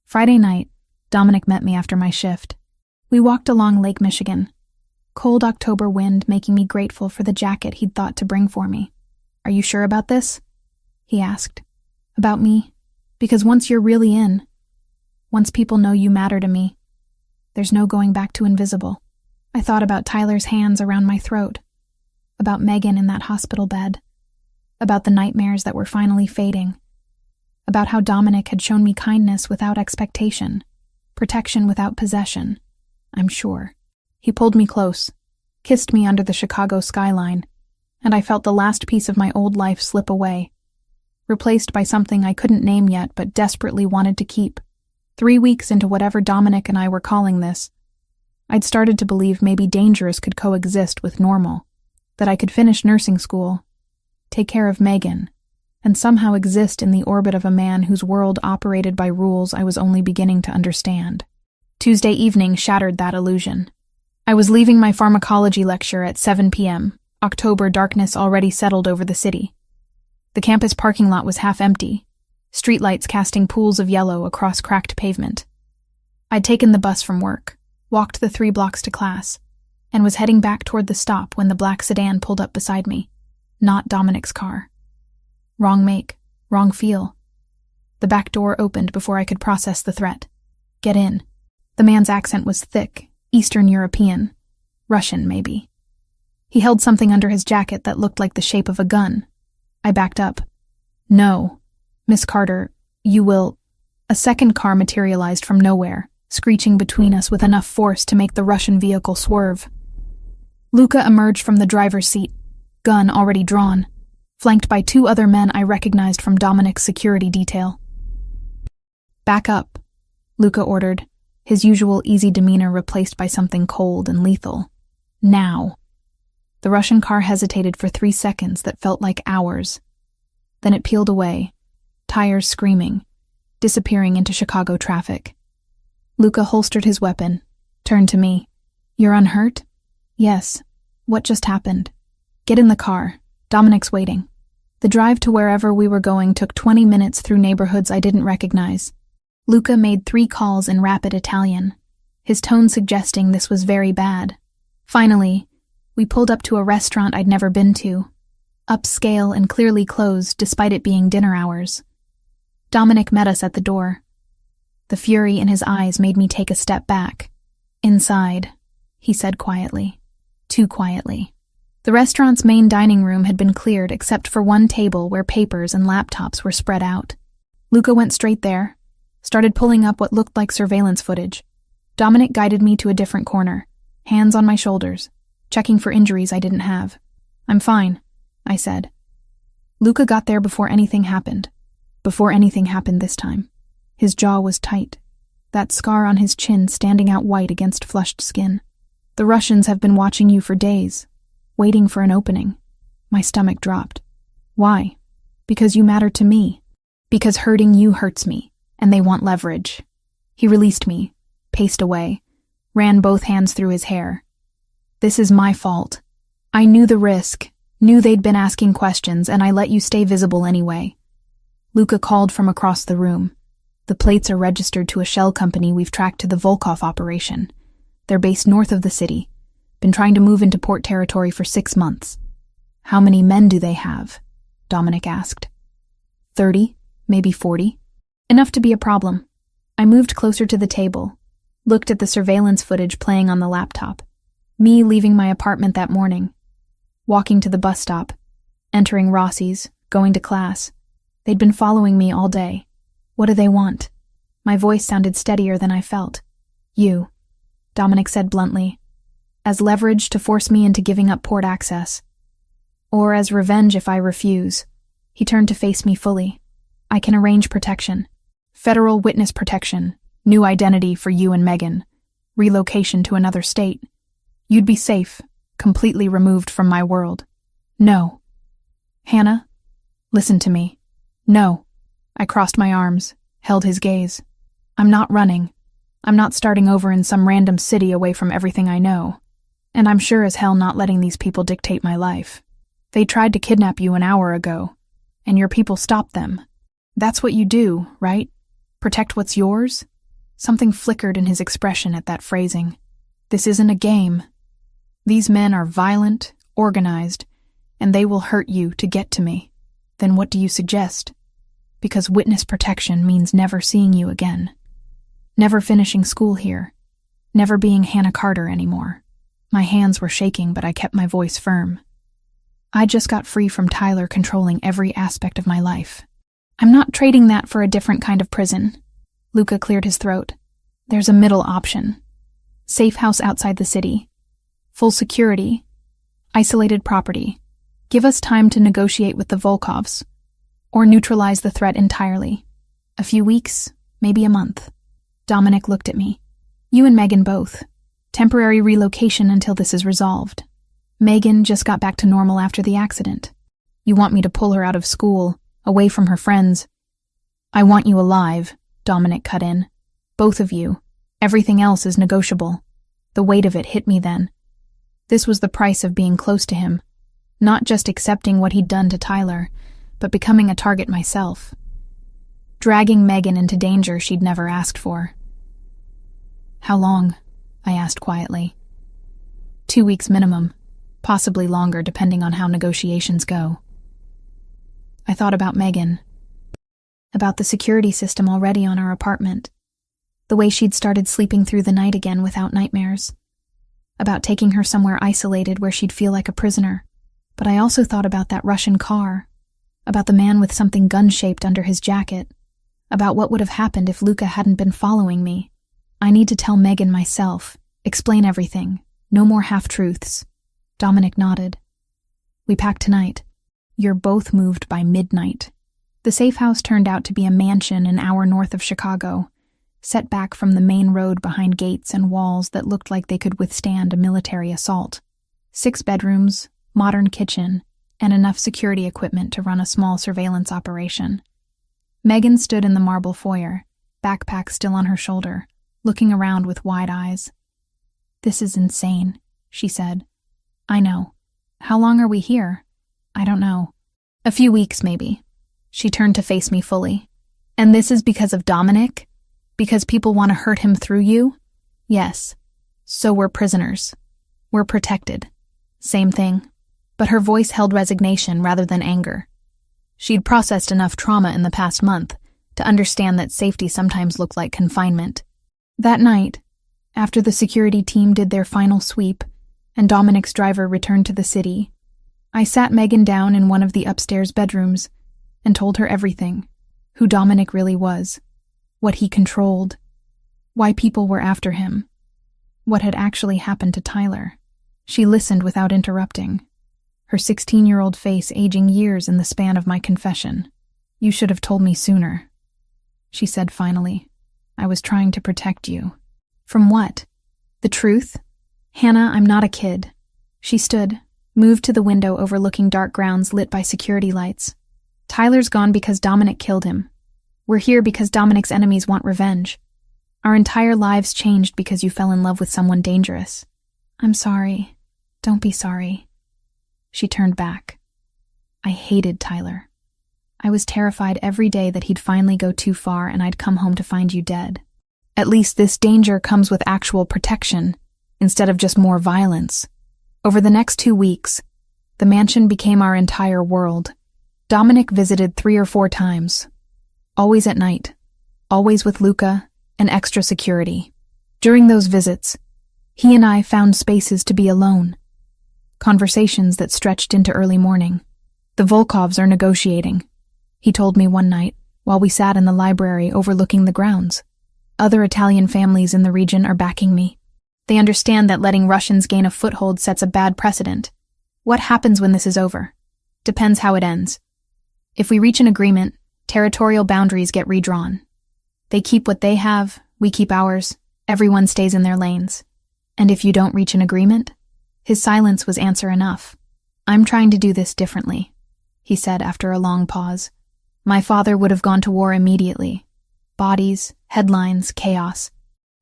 Friday night, Dominic met me after my shift. We walked along Lake Michigan, cold October wind making me grateful for the jacket he'd thought to bring for me. "Are you sure about this?" he asked. "About me? Because once you're really in, once people know you matter to me, there's no going back to invisible." I thought about Tyler's hands around my throat, about Megan in that hospital bed, about the nightmares that were finally fading, about how Dominic had shown me kindness without expectation, protection without possession, I'm sure. He pulled me close, kissed me under the Chicago skyline, and I felt the last piece of my old life slip away, replaced by something I couldn't name yet but desperately wanted to keep. 3 weeks into whatever Dominic and I were calling this, I'd started to believe maybe dangerous could coexist with normal, that I could finish nursing school, take care of Megan, and somehow exist in the orbit of a man whose world operated by rules I was only beginning to understand. Tuesday evening shattered that illusion. I was leaving my pharmacology lecture at 7 p.m. October darkness already settled over the city. The campus parking lot was half empty, streetlights casting pools of yellow across cracked pavement. I'd taken the bus from work, walked the 3 blocks to class, and was heading back toward the stop when the black sedan pulled up beside me. Not Dominic's car. Wrong make, wrong feel. The back door opened before I could process the threat. Get in. The man's accent was thick, Eastern European. Russian, maybe. He held something under his jacket that looked like the shape of a gun. I backed up. No. Miss Carter, you will... A second car materialized from nowhere, screeching between us with enough force to make the Russian vehicle swerve. Luca emerged from the driver's seat, gun already drawn, flanked by 2 other men I recognized from Dominic's security detail. Back up, Luca ordered, his usual easy demeanor replaced by something cold and lethal. Now. The Russian car hesitated for 3 seconds that felt like hours. Then it peeled away, tires screaming, disappearing into Chicago traffic. Luca holstered his weapon, turned to me. You're unhurt? Yes. What just happened? Get in the car. Dominic's waiting. The drive to wherever we were going took 20 minutes through neighborhoods I didn't recognize. Luca made 3 calls in rapid Italian, his tone suggesting this was very bad. Finally, we pulled up to a restaurant I'd never been to, upscale and clearly closed despite it being dinner hours. Dominic met us at the door. The fury in his eyes made me take a step back. Inside, he said quietly. Too quietly. The restaurant's main dining room had been cleared except for one table where papers and laptops were spread out. Luca went straight there, started pulling up what looked like surveillance footage. Dominic guided me to a different corner, hands on my shoulders, checking for injuries I didn't have. I'm fine, I said. Luca got there before anything happened. Before anything happened this time. His jaw was tight, that scar on his chin standing out white against flushed skin. The Russians have been watching you for days, waiting for an opening. My stomach dropped. Why? Because you matter to me. Because hurting you hurts me, and they want leverage. He released me, paced away, ran both hands through his hair. This is my fault. I knew the risk, knew they'd been asking questions, and I let you stay visible anyway. Luca called from across the room. The plates are registered to a shell company we've tracked to the Volkov operation. They're based north of the city. Been trying to move into port territory for 6 months. How many men do they have? Dominic asked. 30, maybe 40. Enough to be a problem. I moved closer to the table, looked at the surveillance footage playing on the laptop. Me leaving my apartment that morning, walking to the bus stop, entering Rossi's, going to class. They'd been following me all day. What do they want? My voice sounded steadier than I felt. You, Dominic said bluntly, as leverage to force me into giving up port access. Or as revenge if I refuse. He turned to face me fully. I can arrange protection. Federal witness protection. New identity for you and Megan. Relocation to another state. You'd be safe, completely removed from my world. No. Hannah, listen to me. No. I crossed my arms, held his gaze. I'm not running. I'm not starting over in some random city away from everything I know. And I'm sure as hell not letting these people dictate my life. They tried to kidnap you an hour ago, and your people stopped them. That's what you do, right? Protect what's yours? Something flickered in his expression at that phrasing. This isn't a game. These men are violent, organized, and they will hurt you to get to me. Then what do you suggest? Because witness protection means never seeing you again. Never finishing school here. Never being Hannah Carter anymore. My hands were shaking, but I kept my voice firm. I just got free from Tyler controlling every aspect of my life. I'm not trading that for a different kind of prison. Luca cleared his throat. There's a middle option. Safe house outside the city. Full security. Isolated property. Give us time to negotiate with the Volkovs. Or neutralize the threat entirely. A few weeks, maybe a month. Dominic looked at me. You and Megan both. Temporary relocation until this is resolved. Megan just got back to normal after the accident. You want me to pull her out of school, away from her friends. I want you alive, Dominic cut in. Both of you. Everything else is negotiable. The weight of it hit me then. This was the price of being close to him. Not just accepting what he'd done to Tyler, but becoming a target myself. Dragging Megan into danger she'd never asked for. How long? I asked quietly. 2 weeks minimum, possibly longer depending on how negotiations go. I thought about Megan, about the security system already on our apartment, the way she'd started sleeping through the night again without nightmares, about taking her somewhere isolated where she'd feel like a prisoner. But I also thought about that Russian car, about the man with something gun-shaped under his jacket, about what would have happened if Luca hadn't been following me. I need to tell Megan myself, explain everything, no more half-truths. Dominic nodded. We packed tonight. You're both moved by midnight. The safe house turned out to be a mansion an hour north of Chicago, set back from the main road behind gates and walls that looked like they could withstand a military assault. 6 bedrooms, modern kitchen, and enough security equipment to run a small surveillance operation. Megan stood in the marble foyer, backpack still on her shoulder, looking around with wide eyes. This is insane, she said. I know. How long are we here? I don't know. A few weeks, maybe. She turned to face me fully. And this is because of Dominic? Because people want to hurt him through you? Yes. So we're prisoners. We're protected. Same thing. But her voice held resignation rather than anger. She'd processed enough trauma in the past month to understand that safety sometimes looked like confinement. That night, after the security team did their final sweep and Dominic's driver returned to the city, I sat Megan down in one of the upstairs bedrooms and told her everything, who Dominic really was, what he controlled, why people were after him, what had actually happened to Tyler. She listened without interrupting, her 16-year-old face aging years in the span of my confession. You should have told me sooner, she said finally. I was trying to protect you. From what? The truth? Hannah, I'm not a kid. She stood, moved to the window overlooking dark grounds lit by security lights. Tyler's gone because Dominic killed him. We're here because Dominic's enemies want revenge. Our entire lives changed because you fell in love with someone dangerous. I'm sorry. Don't be sorry. She turned back. I hated Tyler. I was terrified every day that he'd finally go too far and I'd come home to find you dead. At least this danger comes with actual protection, instead of just more violence. Over the next 2 weeks, the mansion became our entire world. Dominic visited 3 or 4 times. Always at night. Always with Luca and extra security. During those visits, he and I found spaces to be alone. Conversations that stretched into early morning. The Volkovs are negotiating, he told me one night while we sat in the library overlooking the grounds. Other Italian families in the region are backing me. They understand that letting Russians gain a foothold sets a bad precedent. What happens when this is over? Depends how it ends. If we reach an agreement, territorial boundaries get redrawn. They keep what they have, we keep ours, everyone stays in their lanes. And if you don't reach an agreement? His silence was answer enough. I'm trying to do this differently, he said after a long pause. My father would have gone to war immediately. Bodies, headlines, chaos.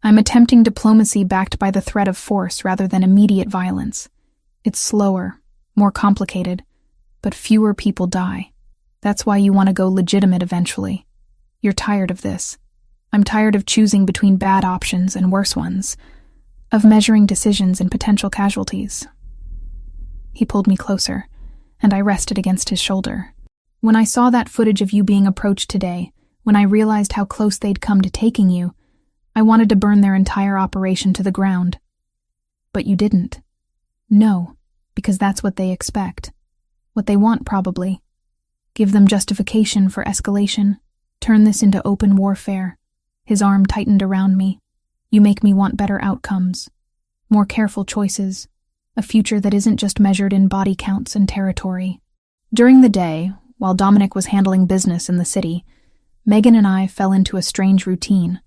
I'm attempting diplomacy backed by the threat of force rather than immediate violence. It's slower, more complicated, but fewer people die. That's why you want to go legitimate eventually. You're tired of this. I'm tired of choosing between bad options and worse ones, of measuring decisions and potential casualties. He pulled me closer, and I rested against his shoulder. When I saw that footage of you being approached today, when I realized how close they'd come to taking you, I wanted to burn their entire operation to the ground. But you didn't. No, because that's what they expect. What they want, probably. Give them justification for escalation. Turn this into open warfare. His arm tightened around me. You make me want better outcomes. More careful choices. A future that isn't just measured in body counts and territory. During the day, while Dominic was handling business in the city, Megan and I fell into a strange routine.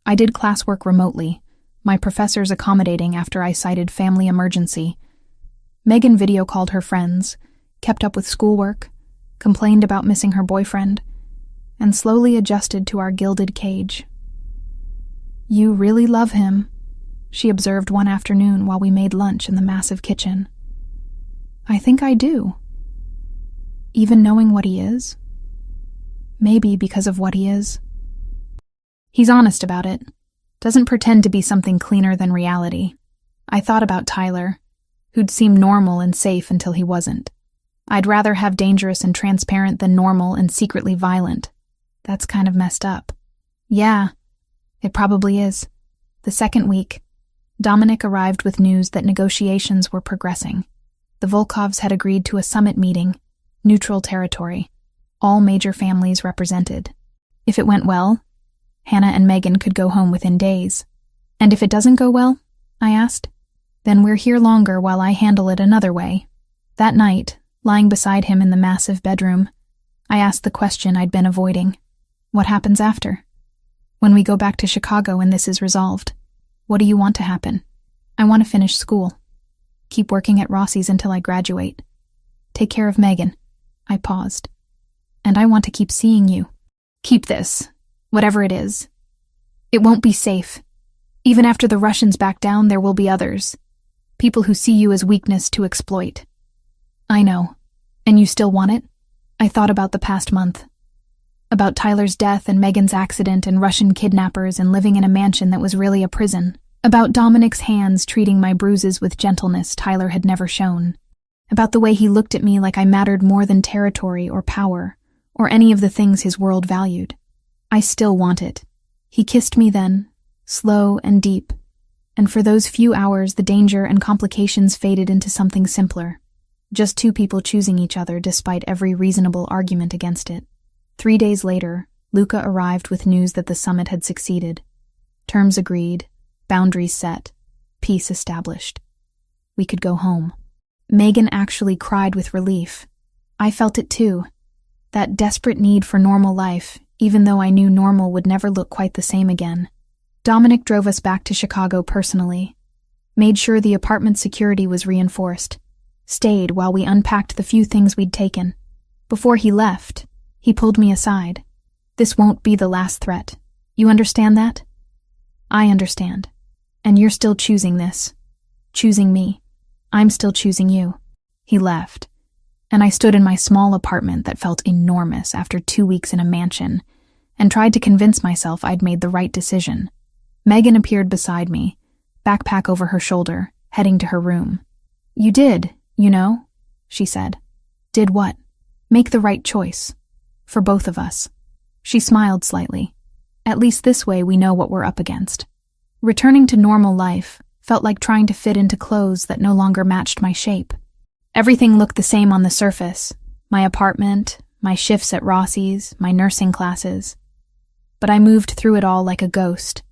I did classwork remotely, my professors accommodating after I cited family emergency. Megan video called her friends, kept up with schoolwork, complained about missing her boyfriend, and slowly adjusted to our gilded cage. "You really love him," she observed one afternoon while we made lunch in the massive kitchen. "I think I do. Even knowing what he is? Maybe because of what he is. He's honest about it. Doesn't pretend to be something cleaner than reality. I thought about Tyler, who'd seem normal and safe until he wasn't. I'd rather have dangerous and transparent than normal and secretly violent. That's kind of messed up." "Yeah, it probably is." The second week, Dominic arrived with news that negotiations were progressing. The Volkovs had agreed to a summit meeting, neutral territory, all major families represented. If it went well, Hannah and Megan could go home within days. "And if it doesn't go well?" I asked. "Then we're here longer while I handle it another way." That night, lying beside him in the massive bedroom, I asked the question I'd been avoiding. "What happens after? When we go back to Chicago and this is resolved, what do you want to happen?" "I want to finish school. Keep working at Rossi's until I graduate. Take care of Megan." I paused. "And I want to keep seeing you. Keep this, whatever it is. It won't be safe. Even after the Russians back down, there will be others. People who see you as weakness to exploit." "I know. And you still want it?" I thought about the past month. About Tyler's death and Megan's accident and Russian kidnappers and living in a mansion that was really a prison. About Dominic's hands treating my bruises with gentleness Tyler had never shown. About the way he looked at me like I mattered more than territory or power, or any of the things his world valued. I still want it. He kissed me then, slow and deep, and for those few hours the danger and complications faded into something simpler. Just two people choosing each other despite every reasonable argument against it. 3 days later, Luca arrived with news that the summit had succeeded. Terms agreed, boundaries set, peace established. We could go home. Megan actually cried with relief. I felt it too. That desperate need for normal life, even though I knew normal would never look quite the same again. Dominic drove us back to Chicago personally, made sure the apartment security was reinforced, stayed while we unpacked the few things we'd taken. Before he left, he pulled me aside. "This won't be the last threat. You understand that?" "I understand. And you're still choosing this. Choosing me. I'm still choosing you." He left, and I stood in my small apartment that felt enormous after 2 weeks in a mansion, and tried to convince myself I'd made the right decision. Megan appeared beside me, backpack over her shoulder, heading to her room. "You did, you know," she said. "Did what?" "Make the right choice. For both of us." She smiled slightly. "At least this way we know what we're up against." Returning to normal life felt like trying to fit into clothes that no longer matched my shape. Everything looked the same on the surface. My apartment, my shifts at Rossi's, my nursing classes. But I moved through it all like a ghost,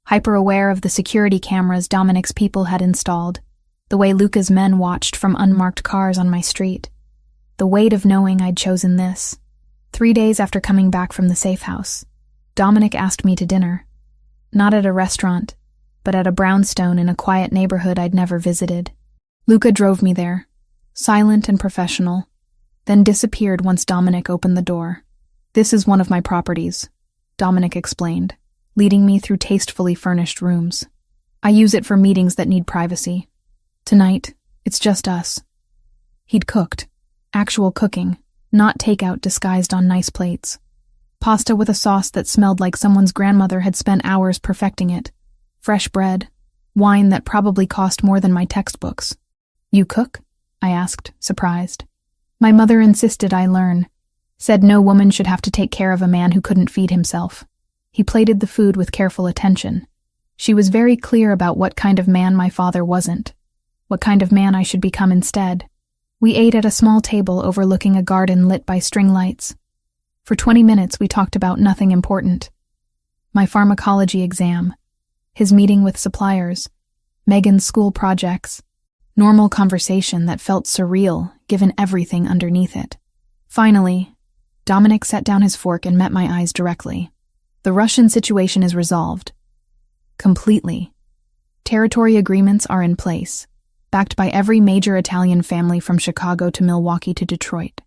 hyper-aware of the security cameras Dominic's people had installed, the way Luca's men watched from unmarked cars on my street. The weight of knowing I'd chosen this. 3 days after coming back from the safe house, Dominic asked me to dinner. Not at a restaurant, but at a brownstone in a quiet neighborhood I'd never visited. Luca drove me there, silent and professional, then disappeared once Dominic opened the door. "This is one of my properties," Dominic explained, leading me through tastefully furnished rooms. "I use it for meetings that need privacy. Tonight, it's just us." He'd cooked. Actual cooking, not takeout disguised on nice plates. Pasta with a sauce that smelled like someone's grandmother had spent hours perfecting it. Fresh bread. Wine that probably cost more than my textbooks. "You cook?" I asked, surprised. "My mother insisted I learn. Said no woman should have to take care of a man who couldn't feed himself." He plated the food with careful attention. She was very clear about what kind of man my father wasn't, what kind of man I should become instead. We ate at a small table overlooking a garden lit by string lights. For 20 minutes we talked about nothing important. My pharmacology exam, his meeting with suppliers, Megan's school projects, normal conversation that felt surreal given everything underneath it. Finally, Dominic set down his fork and met my eyes directly. "The Russian situation is resolved. Completely. Territory agreements are in place, backed by every major Italian family from Chicago to Milwaukee to Detroit.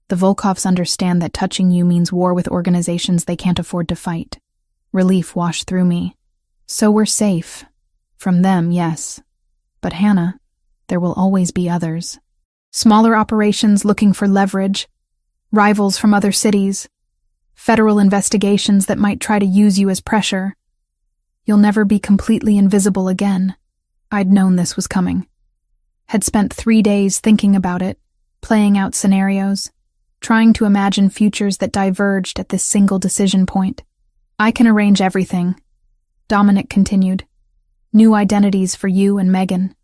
The Volkovs understand that touching you means war with organizations they can't afford to fight. Relief washed through me. So we're safe. From them, yes. But Hannah, there will always be others. Smaller operations looking for leverage, rivals from other cities, federal investigations that might try to use you as pressure. You'll never be completely invisible again. I'd known this was coming. Had spent 3 days thinking about it, playing out scenarios, trying to imagine futures that diverged at this single decision point. I can arrange everything, Dominic continued. New identities for you and Megan.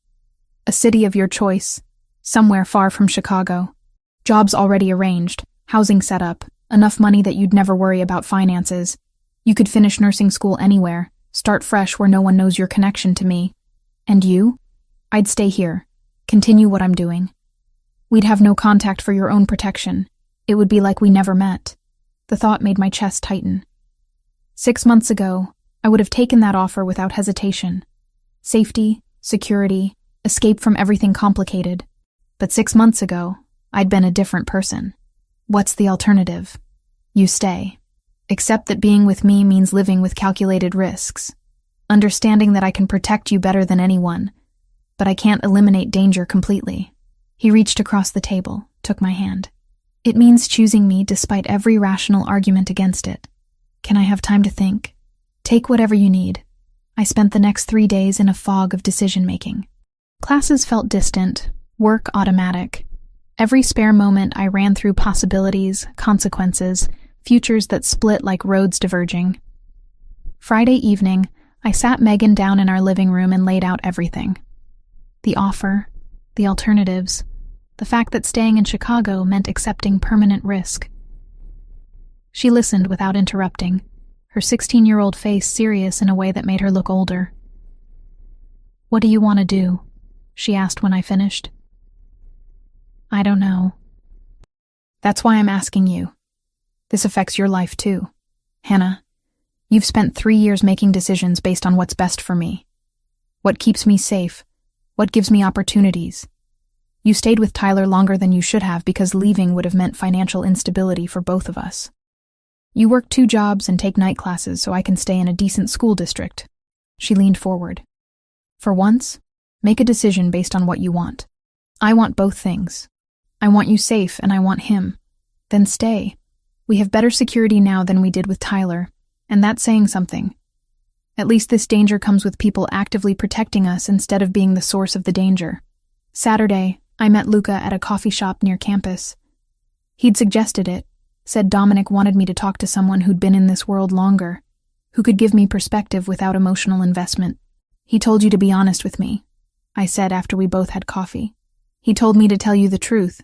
A city of your choice, somewhere far from Chicago. Jobs already arranged, housing set up, enough money that you'd never worry about finances. You could finish nursing school anywhere, start fresh where no one knows your connection to me. And you? I'd stay here, continue what I'm doing. We'd have no contact for your own protection. It would be like we never met. The thought made my chest tighten. 6 months ago, I would have taken that offer without hesitation. Safety, security, escape from everything complicated. But 6 months ago, I'd been a different person. What's the alternative? You stay. Accept that being with me means living with calculated risks. Understanding that I can protect you better than anyone, but I can't eliminate danger completely. He reached across the table, took my hand. It means choosing me despite every rational argument against it. Can I have time to think? Take whatever you need. I spent the next 3 days in a fog of decision-making. Classes felt distant, work automatic. Every spare moment I ran through possibilities, consequences, futures that split like roads diverging. Friday evening, I sat Megan down in our living room and laid out everything. The offer, the alternatives, the fact that staying in Chicago meant accepting permanent risk. She listened without interrupting, her 16-year-old face serious in a way that made her look older. "What do you want to do?" she asked when I finished. "I don't know." "That's why I'm asking you. This affects your life too. Hannah, you've spent 3 years making decisions based on what's best for me. What keeps me safe, what gives me opportunities. You stayed with Tyler longer than you should have because leaving would have meant financial instability for both of us. You work 2 jobs and take night classes so I can stay in a decent school district." She leaned forward. "For once, make a decision based on what you want. I want both things. I want you safe and I want him. Then stay. We have better security now than we did with Tyler, and that's saying something. At least this danger comes with people actively protecting us instead of being the source of the danger." Saturday, I met Luca at a coffee shop near campus. He'd suggested it, said Dominic wanted me to talk to someone who'd been in this world longer, who could give me perspective without emotional investment. "He told you to be honest with me," I said after we both had coffee. "He told me to tell you the truth,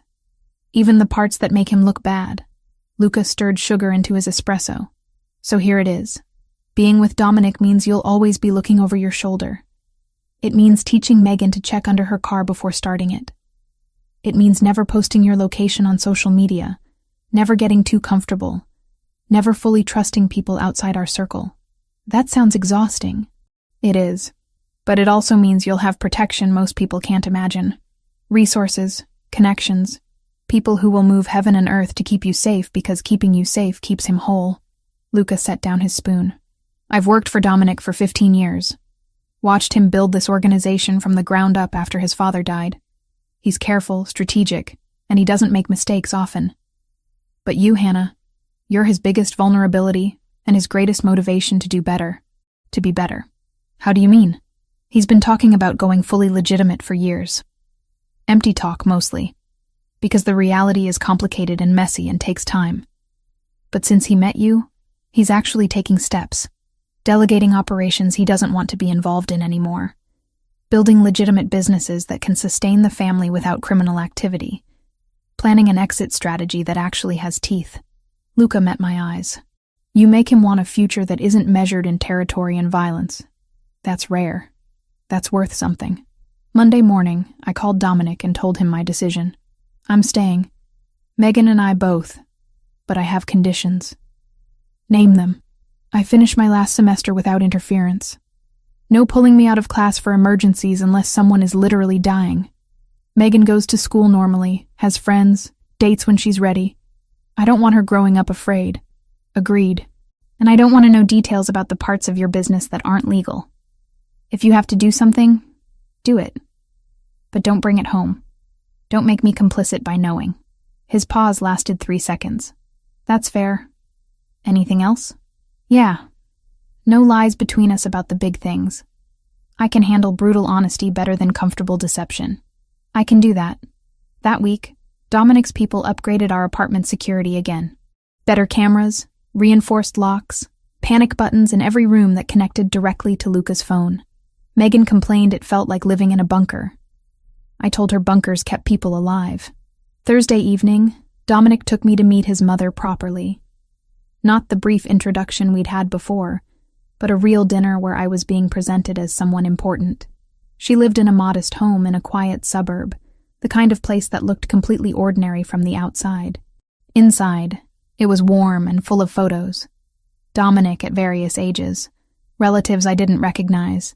even the parts that make him look bad." Luca stirred sugar into his espresso. "So here it is. Being with Dominic means you'll always be looking over your shoulder. It means teaching Megan to check under her car before starting it. It means never posting your location on social media, never getting too comfortable, never fully trusting people outside our circle. That sounds exhausting." "It is. But it also means you'll have protection most people can't imagine. Resources, connections, people who will move heaven and earth to keep you safe because keeping you safe keeps him whole." Luca set down his spoon. "I've worked for Dominic for 15 years. Watched him build this organization from the ground up after his father died. He's careful, strategic, and he doesn't make mistakes often. But you, Hannah, you're his biggest vulnerability and his greatest motivation to do better, to be better." "How do you mean?" "He's been talking about going fully legitimate for years. Empty talk, mostly, because the reality is complicated and messy and takes time. But since he met you, he's actually taking steps, delegating operations he doesn't want to be involved in anymore, building legitimate businesses that can sustain the family without criminal activity, planning an exit strategy that actually has teeth." Luca met my eyes. "You make him want a future that isn't measured in territory and violence. That's rare. That's worth something." Monday morning, I called Dominic and told him my decision. "I'm staying. Megan and I both. But I have conditions." "Name them." "I finish my last semester without interference. No pulling me out of class for emergencies unless someone is literally dying. Megan goes to school normally, has friends, dates when she's ready. I don't want her growing up afraid. Agreed. And I don't want to know details about the parts of your business that aren't legal. If you have to do something, do it. But don't bring it home. Don't make me complicit by knowing. His pause lasted 3 seconds. That's fair. Anything else? Yeah. No lies between us about the big things. I can handle brutal honesty better than comfortable deception. I can do that. That week, Dominic's people upgraded our apartment security again. Better cameras, reinforced locks, panic buttons in every room that connected directly to Luca's phone. Megan complained it felt like living in a bunker. I told her bunkers kept people alive. Thursday evening, Dominic took me to meet his mother properly. Not the brief introduction we'd had before, but a real dinner where I was being presented as someone important. She lived in a modest home in a quiet suburb, the kind of place that looked completely ordinary from the outside. Inside, it was warm and full of photos. Dominic at various ages, relatives I didn't recognize,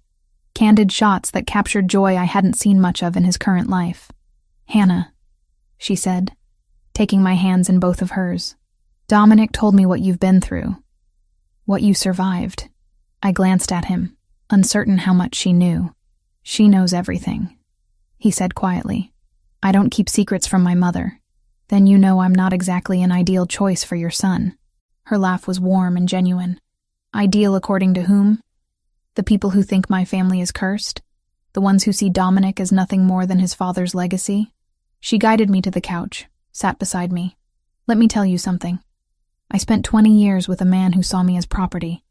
candid shots that captured joy I hadn't seen much of in his current life. "Hannah," she said, taking my hands in both of hers. "Dominic told me what you've been through. What you survived." I glanced at him, uncertain how much she knew. "She knows everything," he said quietly. "I don't keep secrets from my mother. Then you know I'm not exactly an ideal choice for your son." Her laugh was warm and genuine. Ideal according to whom? The people who think my family is cursed? The ones who see Dominic as nothing more than his father's legacy? She guided me to the couch, sat beside me. "Let me tell you something. I spent 20 years with a man who saw me as property,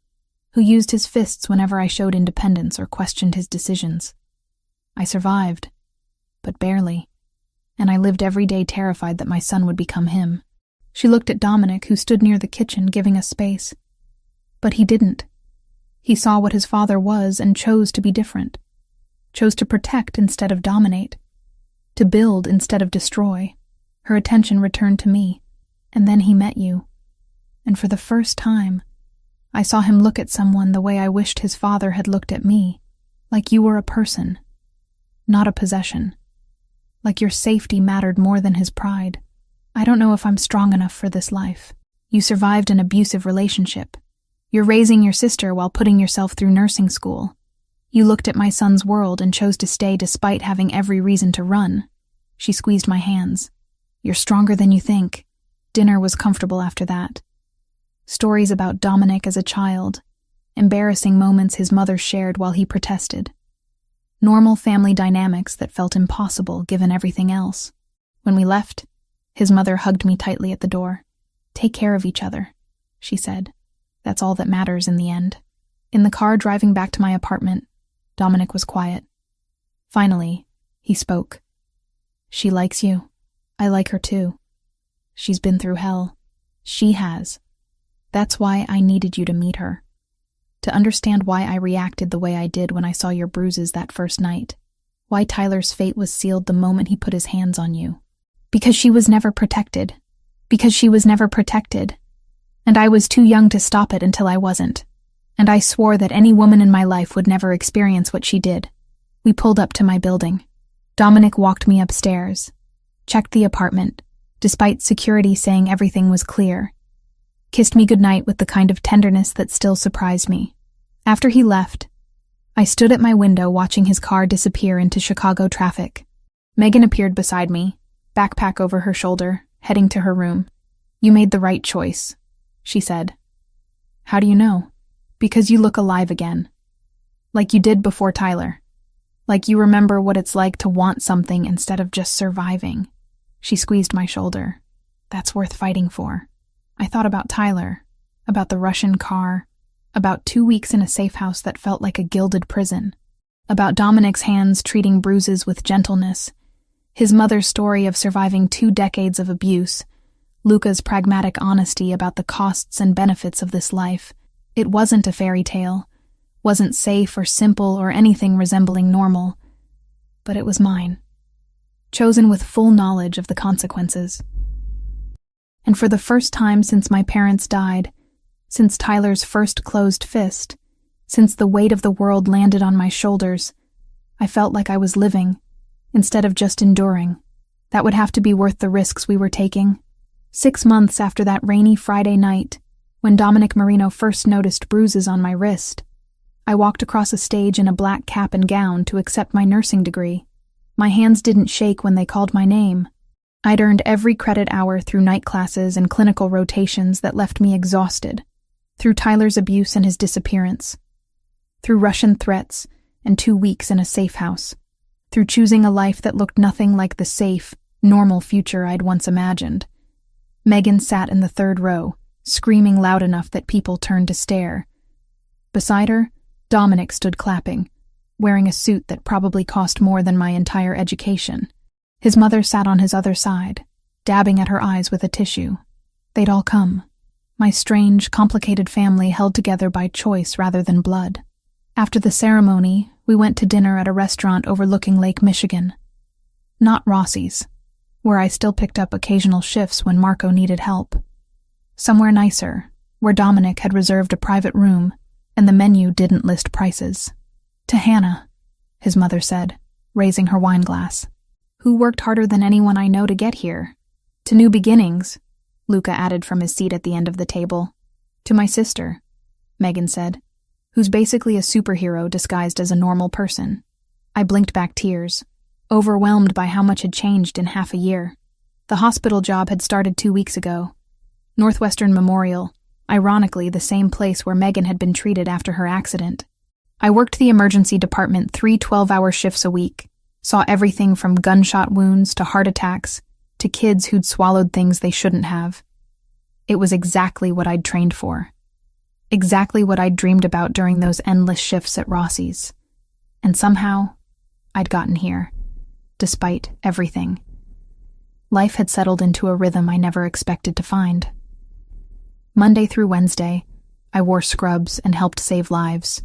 who used his fists whenever I showed independence or questioned his decisions. I survived, but barely, and I lived every day terrified that my son would become him." She looked at Dominic, who stood near the kitchen, giving us space. But he didn't. He saw what his father was and chose to be different. Chose to protect instead of dominate. To build instead of destroy. Her attention returned to me, and then he met you. And for the first time, I saw him look at someone the way I wished his father had looked at me, like you were a person, not a possession. Like your safety mattered more than his pride. "I don't know if I'm strong enough for this life. You survived an abusive relationship. You're raising your sister while putting yourself through nursing school. You looked at my son's world and chose to stay despite having every reason to run." She squeezed my hands. "You're stronger than you think." Dinner was comfortable after that. Stories about Dominic as a child, embarrassing moments his mother shared while he protested. Normal family dynamics that felt impossible given everything else. When we left, his mother hugged me tightly at the door. "Take care of each other," she said. "That's all that matters in the end." In the car driving back to my apartment, Dominic was quiet. Finally, he spoke. "She likes you. I like her too. She's been through hell. She has. That's why I needed you to meet her. To understand why I reacted the way I did when I saw your bruises that first night. Why Tyler's fate was sealed the moment he put his hands on you. Because she was never protected. Because she was never protected. And I was too young to stop it until I wasn't. And I swore that any woman in my life would never experience what she did." We pulled up to my building. Dominic walked me upstairs, checked the apartment, despite security saying everything was clear. Kissed me goodnight with the kind of tenderness that still surprised me. After he left, I stood at my window watching his car disappear into Chicago traffic. Megan appeared beside me, backpack over her shoulder, heading to her room. "You made the right choice," she said. "How do you know?" "Because you look alive again. Like you did before Tyler. Like you remember what it's like to want something instead of just surviving." She squeezed my shoulder. "That's worth fighting for." I thought about Tyler, about the Russian car, about 2 weeks in a safe house that felt like a gilded prison, about Dominic's hands treating Bruises with gentleness, his mother's story of surviving 2 decades of abuse, Luca's pragmatic honesty about the costs and benefits of this life. It wasn't a fairy tale, wasn't safe or simple or anything resembling normal, but it was mine, chosen with full knowledge of the consequences. And for the first time since my parents died, since Tyler's first closed fist, Since the weight of the world landed on my shoulders, I felt like I was living, instead of just enduring. That would have to be worth the risks we were taking. 6 months after that rainy Friday night, when Dominic Marino first noticed bruises on my wrist, I walked across a stage in a black cap and gown to accept my nursing degree. My hands didn't shake when they called my name. I'd earned every credit hour through night classes and clinical rotations that left me exhausted, through Tyler's abuse and his disappearance, through Russian threats and 2 weeks in a safe house, through choosing a life that looked nothing like the safe, normal future I'd once imagined. Megan sat in the 3rd row, screaming loud enough that people turned to stare. Beside her, Dominic stood clapping, wearing a suit that probably cost more than my entire education. His mother sat on his other side, dabbing at her eyes with a tissue. They'd all come. My strange, complicated family held together by choice rather than blood. After the ceremony, we went to dinner at a restaurant overlooking Lake Michigan. Not Rossi's, where I still picked up occasional shifts when Marco needed help. Somewhere nicer, where Dominic had reserved a private room, and the menu didn't list prices. To Hannah, his mother said, raising her wine glass, who worked harder than anyone I know to get here. To New Beginnings, Luca added from his seat at the end of the table. To my sister, Megan said, who's basically a superhero disguised as a normal person. I blinked back tears, overwhelmed by how much had changed in half a year. The hospital job had started 2 weeks ago. Northwestern Memorial, ironically the same place where Megan had been treated after her accident. I worked the emergency department 3 12-hour shifts a week, saw everything from gunshot wounds to heart attacks to kids who'd swallowed things they shouldn't have. It was exactly what I'd trained for. Exactly what I'd dreamed about during those endless shifts at Rossi's. And somehow, I'd gotten here, despite everything. Life had settled into a rhythm I never expected to find. Monday through Wednesday, I wore scrubs and helped save lives.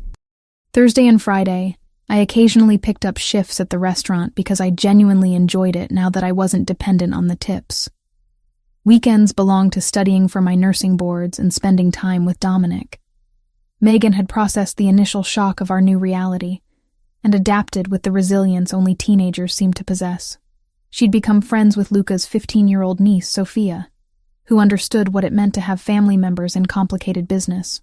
Thursday and Friday, I occasionally picked up shifts at the restaurant because I genuinely enjoyed it now that I wasn't dependent on the tips. Weekends belonged to studying for my nursing boards and spending time with Dominic. Megan had processed the initial shock of our new reality and adapted with the resilience only teenagers seem to possess. She'd become friends with Luca's 15-year-old niece, Sophia, who understood what it meant to have family members in complicated business.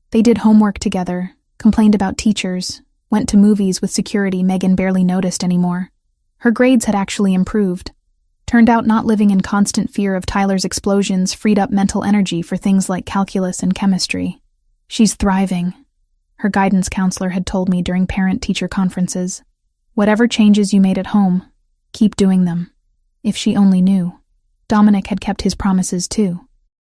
They did homework together, complained about teachers, went to movies with security Megan barely noticed anymore. Her grades had actually improved. Turned out not living in constant fear of Tyler's explosions freed up mental energy for things like calculus and chemistry. She's thriving, her guidance counselor had told me during parent-teacher conferences. Whatever changes you made at home, keep doing them. If she only knew. Dominic had kept his promises too.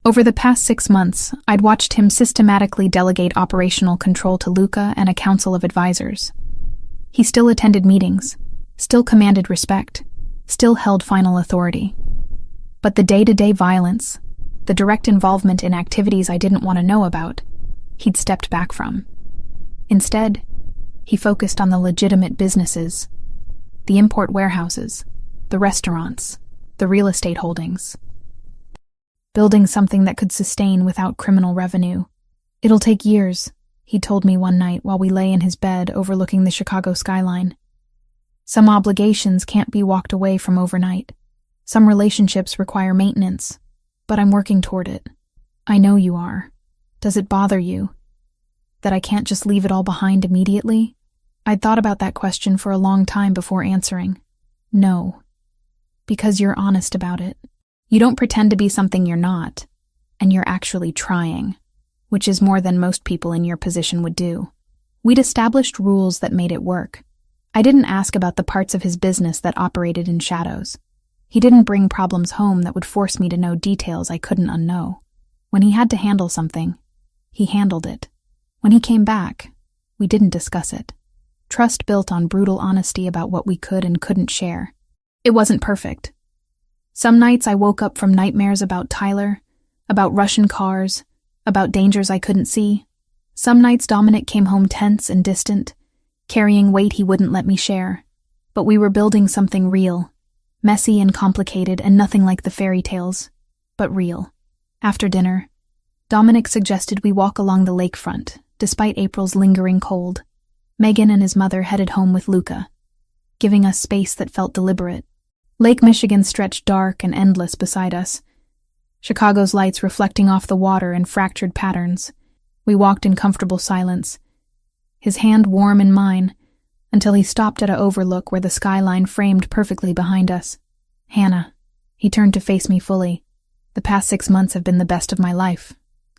Over the past 6 months, I'd watched him systematically delegate operational control to Luca and a council of advisors. He still attended meetings, still commanded respect, still held final authority. But the day-to-day violence, the direct involvement in activities I didn't want to know about, he'd stepped back from. Instead, he focused on the legitimate businesses, the import warehouses, the restaurants, the real estate holdings. Building something that could sustain without criminal revenue. It'll take years, he told me one night while we lay in his bed overlooking the Chicago skyline. Some obligations can't be walked away from overnight. Some relationships require maintenance, but I'm working toward it. I know you are. Does it bother you that I can't just leave it all behind immediately? I'd thought about that question for a long time before answering. No, because you're honest about it. You don't pretend to be something you're not, and you're actually trying, which is more than most people in your position would do. We'd established rules that made it work. I didn't ask about the parts of his business that operated in shadows. He didn't bring problems home that would force me to know details I couldn't unknow. When he had to handle something, he handled it. When he came back, we didn't discuss it. Trust built on brutal honesty about what we could and couldn't share. It wasn't perfect. Some nights I woke up from nightmares about Tyler, about Russian cars, about dangers I couldn't see. Some nights Dominic came home tense and distant, carrying weight he wouldn't let me share. But we were building something real, messy and complicated and nothing like the fairy tales, but real. After dinner, Dominic suggested we walk along the lakefront, despite April's lingering cold. Megan and his mother headed home with Luca, giving us space that felt deliberate. Lake Michigan stretched dark and endless beside us, Chicago's lights reflecting off the water in fractured patterns. We walked in comfortable silence, his hand warm in mine, until he stopped at an overlook where the skyline framed perfectly behind us. "Hannah," he turned to face me fully. "The past 6 months have been the best of my life,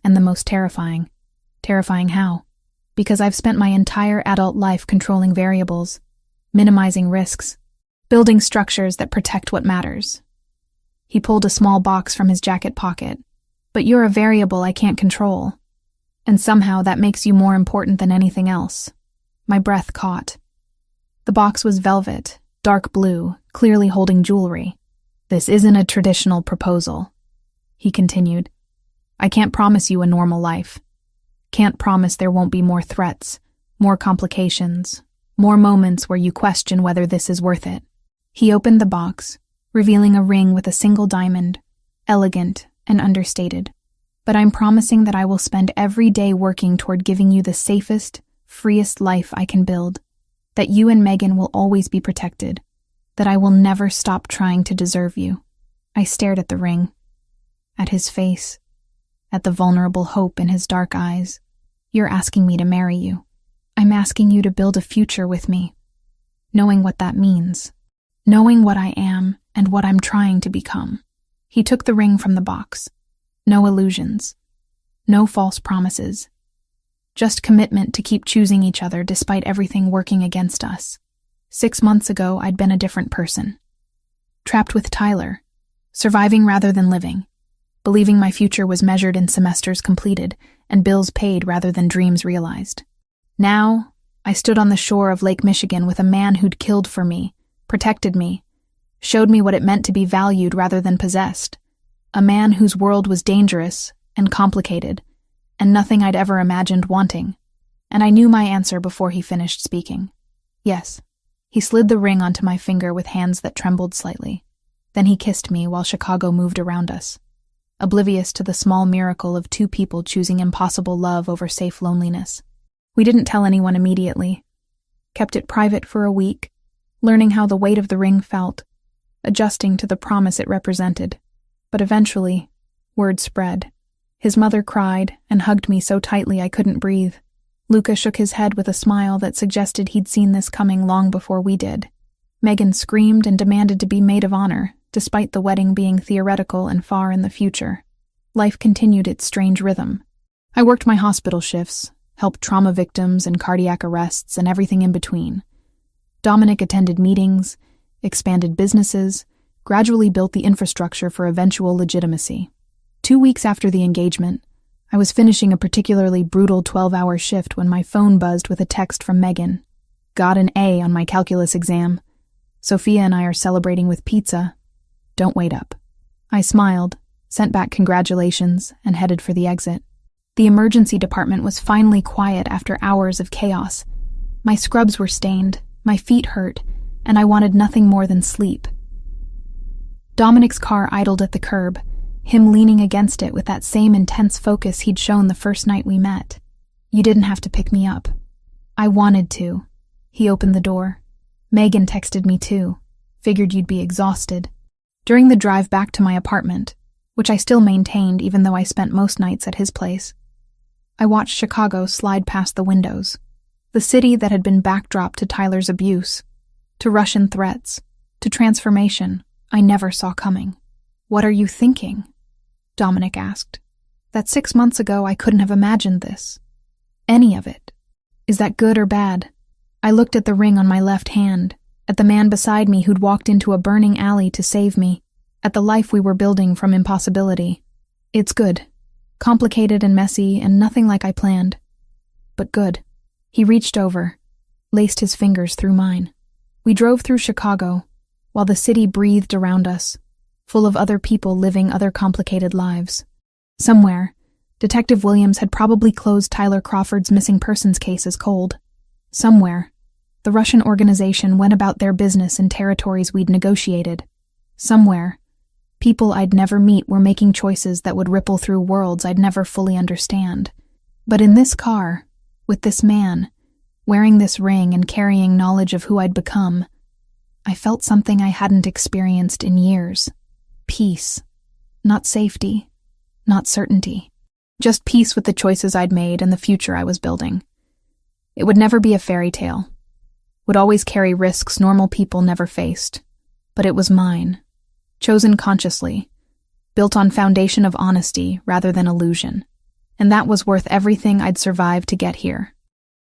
and the most terrifying." Terrifying how? Because I've spent my entire adult life controlling variables, minimizing risks, building structures that protect what matters. He pulled a small box from his jacket pocket. "But you're a variable I can't control. And somehow that makes you more important than anything else." My breath caught. The box was velvet, dark blue, clearly holding jewelry. "This isn't a traditional proposal," he continued. "I can't promise you a normal life. Can't promise there won't be more threats, more complications, more moments where you question whether this is worth it." He opened the box, revealing a ring with a single diamond, elegant and understated. "But I'm promising that I will spend every day working toward giving you the safest, freest life I can build, that you and Megan will always be protected, that I will never stop trying to deserve you." I stared at the ring, at his face, at the vulnerable hope in his dark eyes. "You're asking me to marry you. I'm asking you to build a future with me, knowing what that means, knowing what I am and what I'm trying to become." He took the ring from the box. No illusions, no false promises, just commitment to keep choosing each other despite everything working against us. 6 months ago, I'd been a different person. Trapped with Tyler, surviving rather than living, believing my future was measured in semesters completed and bills paid rather than dreams realized. Now, I stood on the shore of Lake Michigan with a man who'd killed for me, protected me, showed me what it meant to be valued rather than possessed. A man whose world was dangerous and complicated, and nothing I'd ever imagined wanting. And I knew my answer before he finished speaking. "Yes." He slid the ring onto my finger with hands that trembled slightly. Then he kissed me while Chicago moved around us, oblivious to the small miracle of 2 people choosing impossible love over safe loneliness. We didn't tell anyone immediately. Kept it private for a week, learning how the weight of the ring felt, adjusting to the promise it represented. But eventually, word spread. His mother cried and hugged me so tightly I couldn't breathe. Luca shook his head with a smile that suggested he'd seen this coming long before we did. Megan screamed and demanded to be maid of honor, despite the wedding being theoretical and far in the future. Life continued its strange rhythm. I worked my hospital shifts, helped trauma victims and cardiac arrests and everything in between. Dominic attended meetings, expanded businesses, gradually built the infrastructure for eventual legitimacy. 2 weeks after the engagement, I was finishing a particularly brutal 12-hour shift when my phone buzzed with a text from Megan. "Got an A on my calculus exam. Sophia and I are celebrating with pizza. Don't wait up." I smiled, sent back congratulations, and headed for the exit. The emergency department was finally quiet after hours of chaos. My scrubs were stained, my feet hurt, and I wanted nothing more than sleep. Dominic's car idled at the curb, him leaning against it with that same intense focus he'd shown the first night we met. "You didn't have to pick me up." "I wanted to." He opened the door. "Megan texted me too. Figured you'd be exhausted." During the drive back to my apartment, which I still maintained even though I spent most nights at his place, I watched Chicago slide past the windows, the city that had been backdrop to Tyler's abuse, to Russian threats, to transformation I never saw coming. "What are you thinking?" Dominic asked. "That 6 months ago I couldn't have imagined this. Any of it. Is that good or bad?" I looked at the ring on my left hand, at the man beside me who'd walked into a burning alley to save me, at the life we were building from impossibility. "It's good. Complicated and messy and nothing like I planned. But good." He reached over, laced his fingers through mine. We drove through Chicago, while the city breathed around us, full of other people living other complicated lives. Somewhere, Detective Williams had probably closed Tyler Crawford's missing persons case as cold. Somewhere, the Russian organization went about their business in territories we'd negotiated. Somewhere, people I'd never meet were making choices that would ripple through worlds I'd never fully understand. But in this car, With this man, wearing this ring and carrying knowledge of who I'd become, I felt something I hadn't experienced in years. Peace. Not safety. Not certainty. Just peace with the choices I'd made and the future I was building. It would never be a fairy tale. Would always carry risks normal people never faced. But it was mine. Chosen consciously. Built on foundation of honesty rather than illusion. And that was worth everything I'd survived to get here.